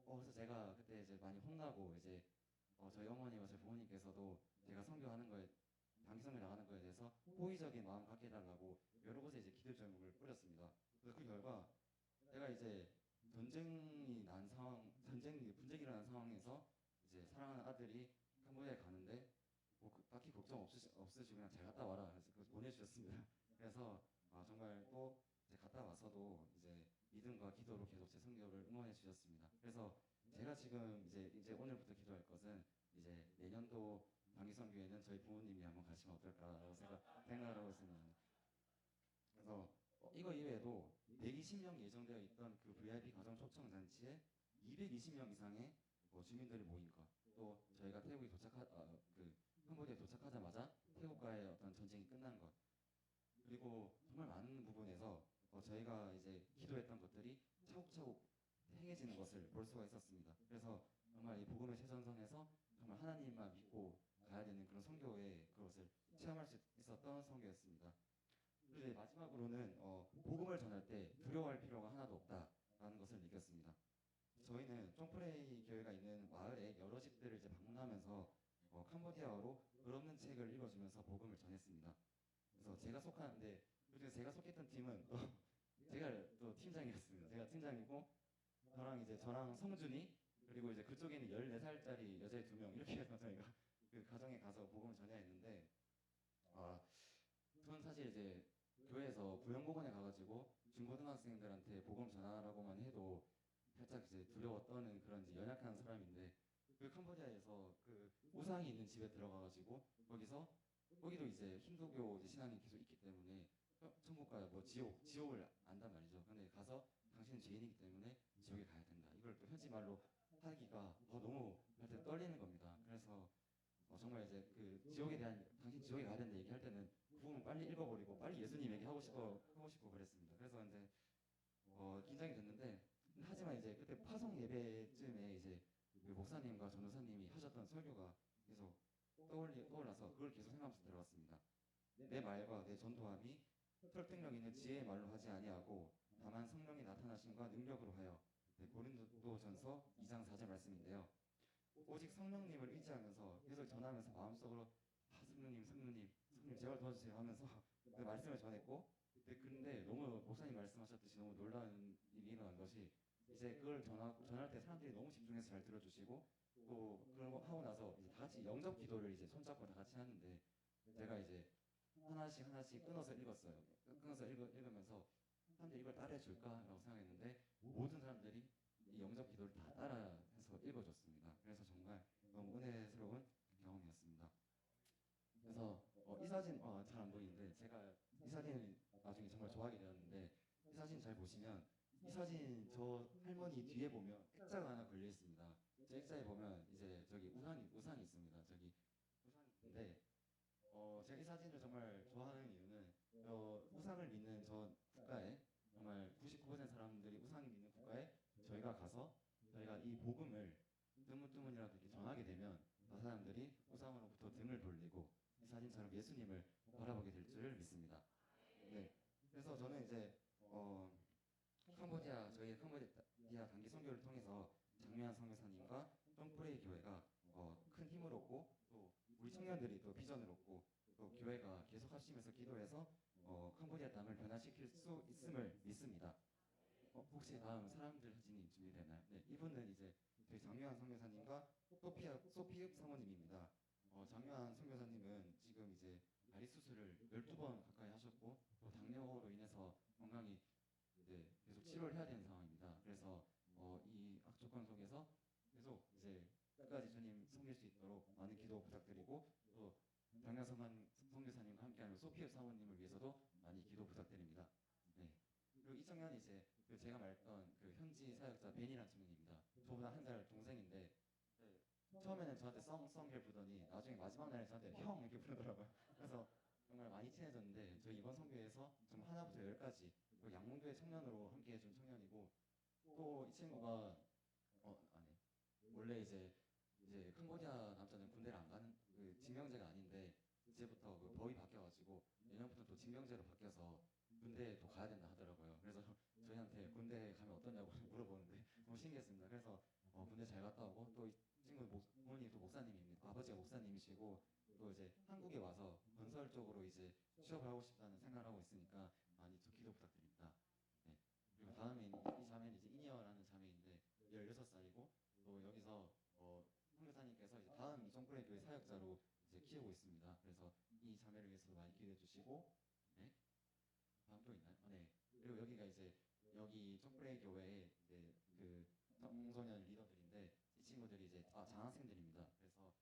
그래서 제가 그때 이제 많이 혼나고 이제 저희 어머니와 저희 부모님께서도 제가 선교하는 거에 단기 선교 나가는 거에 대해서 호의적인 마음 갖게 해달라고 여러 곳에 이제 기도 제목을 뿌렸습니다. 그래서 그 결과 내가 이제 분쟁이 일어난 상황에서 이제 사랑하는 아들이 캄보디아에 가는데 딱히 걱정 없으시고 그냥 잘 갔다 와라 그래서 보내주셨습니다. 그래서 정말 또 이제 갔다 와서도 이제 믿음과 기도로 계속 제 선교를 응원해 주셨습니다. 그래서 제가 지금 이제 오늘부터 기도할 것은 이제 내년도 단기 선교에는 저희 부모님이 한번 가시면 어떨까라고 생각을 하고 있습니다. 그래서 이거 이외에도 120명 예정되어 있던 그 VIP 가정 초청 잔치에 220명 이상의 주민들이 모인 것, 또 저희가 태국에 캄보디아에 도착하자마자 태국과의 어떤 전쟁이 끝난 것, 그리고 정말 많은 부분에서 저희가 이제 기도했던 것들이 차곡차곡 행해지는 것을 볼 수가 있었습니다. 그래서 정말 이 복음의 최전선에서 정말 하나님만 믿고 가야 되는 그런 선교의 그것을 체험할 수 있었던 선교였습니다. 그리고 마지막으로는 복음을 전할 때 두려워할 필요가 하나도 없다라는 것을 느꼈습니다. 저희는 쫑프레이 교회가 있는 마을에 여러 집들을 이제 방문하면서 캄보디아어로 글 없는 책을 읽어주면서 복음을 전했습니다. 그래서 제가 속했던 팀은 제가 또 팀장이었습니다. 제가 팀장이고 저랑 성준이 그리고 이제 그쪽에는 14살짜리 여자애 2명 이렇게 해서 저희가 그 가정에 가서 복음을 전해야 했는데 저는 사실 이제 교회에서 부영복원에 가가지고 중고등학생들한테 복음 전하라고만 해도 살짝 이제 두려워 떠는 그런 이제 연약한 사람인데 그 캄보디아에서 그 우상이 있는 집에 들어가가지고 거기도 이제 힌두교 이제 신앙이 계속 있기 때문에 천국과 뭐 지옥을 안단 말이죠. 근데 가서 당신은 죄인이기 때문에 지옥에 가야 된다. 이걸 또 현지 말로 하기가 너무 할 떨리는 겁니다. 그래서 정말 이제 그 지옥에 대한 당신 지옥에 가야 된다 얘기할 때는 복음을 빨리 읽어버리고 빨리 예수님 얘기하고 싶고 그랬습니다. 그래서 이제 긴장이 됐는데 하지만 이제 그때 파송 예배쯤에 이제 그 목사님과 전도사님이 하셨던 설교가 계속 떠올라서 그걸 계속 생각하면서 들어갔습니다. 내 말과 내 전도함이 설득력 있는 지혜의 말로 하지 아니하고 다만 성령이 나타나심과 능력으로 하여 고린도전서 2장 4절 말씀인데요. 오직 성령님을 의지하면서 계속 전하면서 마음속으로 성령님 제발 도와주세요 하면서 그 말씀을 전했고 근데 너무 목사님 말씀하셨듯이 너무 놀라운 일이 일어난 것이 이제 그걸 전할 때 사람들이 너무 집중해서 잘 들어주시고 또 그걸 하고 나서 이제 다 같이 영접 기도를 이제 손잡고 다 같이 하는데 제가 이제 하나씩 끊어서 읽었어요. 끊어서 읽으면서 사람들이 이걸 따라해 줄까라고 생각했는데 모든 사람들이 이 영접 기도를 다 따라해서 읽어줬습니다. 그래서 정말 너무 은혜스러운 경험이었습니다. 그래서 이 사진 잘 안 보이는데 제가 이 사진을 나중에 정말 좋아하게 되었는데 이 사진 잘 보시면 이 사진 저 할머니 뒤에 보면 액자가 하나 걸려 있습니다. 저 액자에 보면 이제 저기 우산이 있습니다. 저기 우산인데 제가 이 사진을 정말 좋아하는 이유는 우상을 믿는 저 국가에 정말 99% 사람들이 우상을 믿는 국가에 저희가 가서 저희가 이 복음을 뜨문뜨문이라도 이렇게 전하게 되면 그 사람들이 우상으로부터 등을 돌리고 이 사진처럼 예수님을 바라보게 될 줄 믿습니다. 네, 그래서 저는 이제 저희 캄보디아 단기 선교를 통해서 장미한 선교사님과 쫑프레이 교회가 큰 힘을 얻고 또 우리 청년들이 또 비전을 얻고 또 교회가 계속 합심해서 기도해서 캄보디아 땅을 변화시킬 수 있음을 믿습니다. 혹시 다음 사람들 사진이 준비되나요? 네, 이분은 이제 저희 장유한 선교사님과 소피읍 사모님입니다. 장유한 선교사님은 지금 이제 다리 수술을 12번 가까이 하셨고 또 당뇨로 인해서 건강이 이제 계속 치료를 해야 되는 상황입니다. 그래서 이 악조건 속에서 계속 이제 끝까지 주님 섬길 수 있도록 많은 기도 부탁드리고 또 장유한 선교사님과 함께하는 소피읍 사모님을 위해서도 많이 기도 부탁드립니다. 네. 그리고 이 청년이 이제 제가 말했던 그 현지 사역자 벤이라는 청년입니다. 저보다 한 살 동생인데 처음에는 저한테 썽썽 부르더니 나중에 마지막 날에 저한테 형 이렇게 부르더라고요. 그래서 정말 많이 친해졌는데 저희 이번 선교에서 정말 하나부터 열까지 양문교회 청년으로 함께해준 청년이고 또 이 친구가 원래 이제 캄보디아 남자는 군대를 안 가는 그 징병제가 아닌데 이제부터 그 법이 바뀌어가지고 내년부터 또 징병제로 바뀌어서 군대에 또 가야 된다 하더라고요. 그래서 저희한테 군대 가면 어떠냐고 물어보는데 너무 신기했습니다. 그래서 군대 잘 갔다 오고 또 이 친구 부모님도 목사님입니다. 아버지가 목사님이시고 또 이제 한국에 와서 건설 쪽으로 이제 취업을 하고 싶다는 생각을 하고 있으니까 많이 또 기도 부탁드립니다. 네. 그리고 다음에 이 자매는 이제 이니어라는 자매인데 16살이고 또 여기서 선교사님께서 이제 다음 이 정프레 교회 사역자로 이제 키우고 있습니다. 그래서 이 자매를 위해서도 많이 기도해 주시고 네. 다음 또 있나요? 네. 그리고 여기가 이제 여기 정프레 교회의 이제 그 청소년 리더들인데 이 친구들이 이제 장학생들입니다. 그래서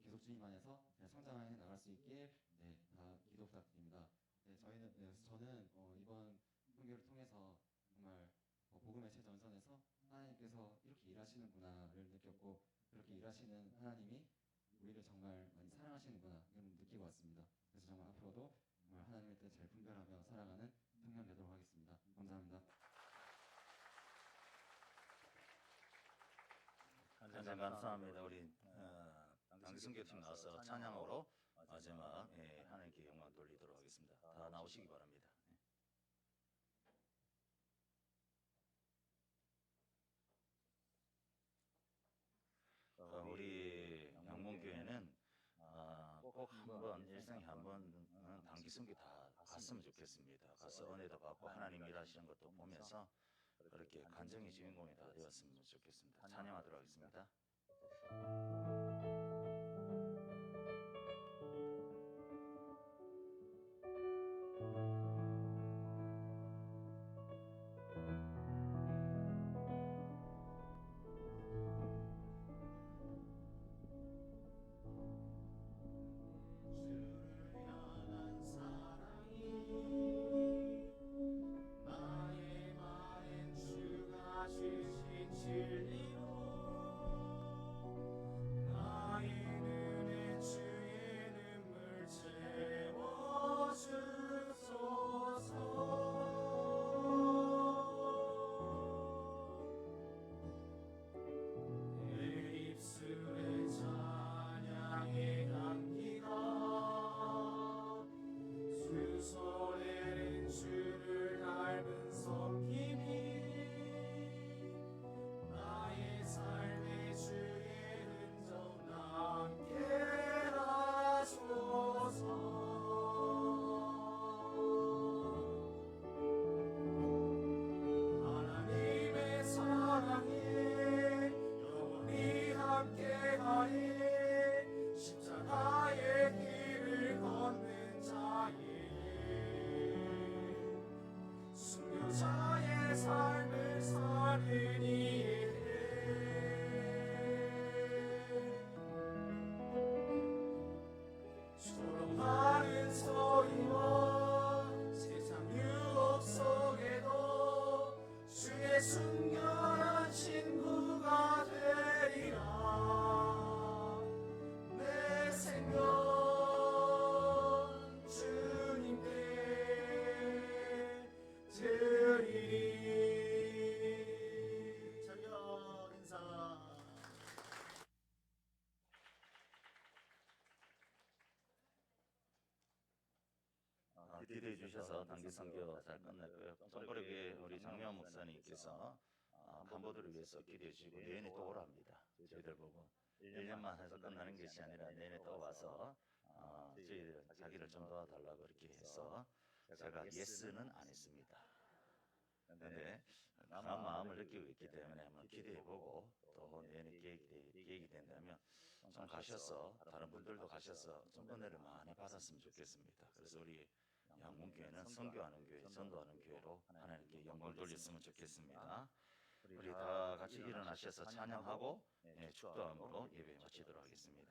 계속 주님 안에서 성장해 나갈 수 있길 네, 다 기도 부탁드립니다. 네, 저는 이번 선교를 통해서 정말 복음의 최전선에서 하나님께서 이렇게 일하시는구나를 느꼈고 그렇게 일하시는 하나님이 우리를 정말 많이 사랑하시는구나 이걸 느끼고 왔습니다. 그래서 정말 앞으로도 정말 하나님의 뜻 잘 분별하며 살아가는 청년 되도록 하겠습니다. 감사합니다. 간장 감사합니다. 우리 당기선교팀 나와서 찬양으로 마지막 하나님께 영광 돌리도록 하겠습니다. 다 나오시기 바랍니다. 우리 양문교회는 꼭 한번 일생에 한 번은 단기선교 다 갔으면 좋겠습니다. 가서 은혜도 받고 하나님 일하시는 것도 보면서 그렇게 간증의 주인공이 다 되었으면 좋겠습니다. 찬양하도록 하겠습니다. 주신 진리로 기대해 주셔서 단기 선교 잘 끝냈고요. 손가락에 우리 장면 목사님께서 간부들을 위해서 기대해 주시고 내년에 또 오랍니다. 저희들 보고 1년만 해서 끝나는 것이 아니라 내년에 또 와서 저희들 자기를 좀 도와달라고 이렇게 해서 제가 예스는 안 했습니다. 그런데 강한 마음을 느끼고 있기 때문에 한번 기대해보고 또 내년에 계획이 된다면 좀 가셔서 다른 분들도 가셔서 좀 은혜를 많이 받았으면 좋겠습니다. 그래서 우리 양문교회는 선교하는 교회, 전도하는 교회로 하나님께 영광을 돌렸으면 좋겠습니다. 우리 다 같이 일어나셔서 찬양하고 축도함으로 예배 마치도록 하겠습니다.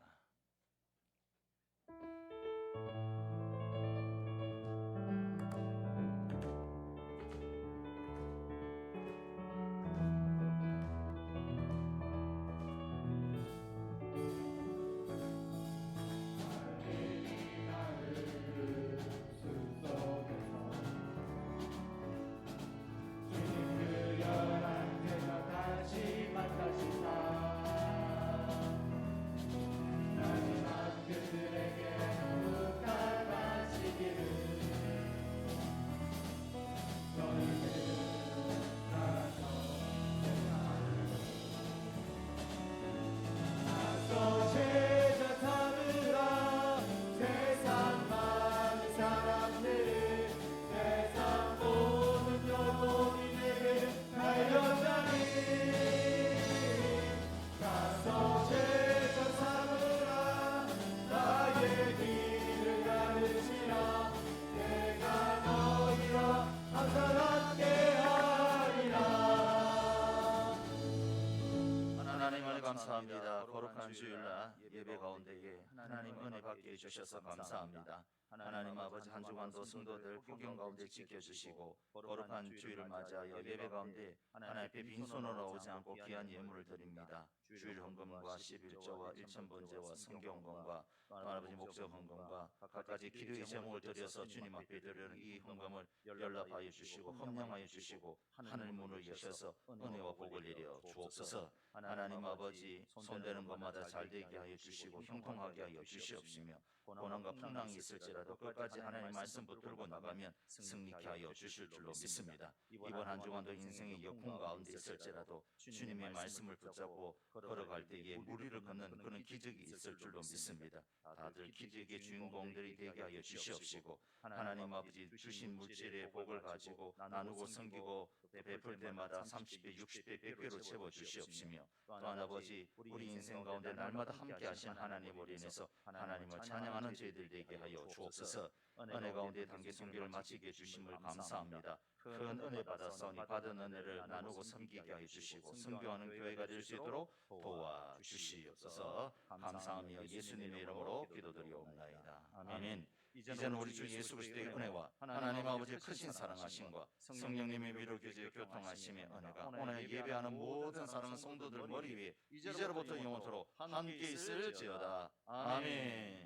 감사합니다. 거룩한 주일날 예배 가운데에 하나님 은혜 받게 해주셔서 감사합니다. 하나님 아버지 한 주간도 성도들 구경 가운데 지켜주시고 거룩한 주일을 맞이하여 예배 가운데 하나님 앞에 빈손으로 오지 않고 귀한 예물을 드립니다. 주일 헌금과 11조와 1,000번제와 성경 헌금과 아버지 목적 헌금과 각가지 기도의 제목을 드려서 주님 앞에 드리는 이 헌금을 연락하여 주시고 헌명하여 주시고 하늘 문을 여셔서 은혜와 복을 내려 주옵소서. 하나님 아버지 손대는 것마다 잘되게 하여 주시고 형통하게 하여 주시옵시며 고난과 풍랑이 있을지라도 끝까지 하나님의 말씀 붙들고 나가면 승리케 하여 주실 줄로 믿습니다. 이번 한 주간도 인생의 역풍 가운데 있을지라도 주님의 말씀을 붙잡고 걸어갈 때에 무리를 걷는 그런 기적이 있을 줄로 믿습니다. 다들 기적의 주인공들이 되게 하여 주시옵시고 하나님 아버지 주신 물질의 복을 가지고 나누고 섬기고 베풀 때마다 30배, 60배, 100배로 채워 주시옵시며 또한 아버지 우리 인생 가운데 날마다 함께 하신 하나님으로 인해서 하나님을 찬양하는 저희들 되게 하여 주옵소서. 은혜 가운데 단기 선교를 마치게 해주심을 감사합니다. 큰 은혜 받았사오니 받은 은혜를 나누고 섬기게 하여 주시고 선교하는 교회가 될 수 있도록 도와주시옵소서. 감사하며 예수님의 이름으로 기도드리옵나이다. 아멘. 이제는 우리 주 예수 그리스도의 은혜와 하나님 아버지의 크신 사랑하심과 성령님의 위로 교제에 교통하심의 은혜가 오늘 예배하는 모든 사랑하는 성도들 머리 위에 이제로부터 영원토록 함께 있을지어다. 아멘.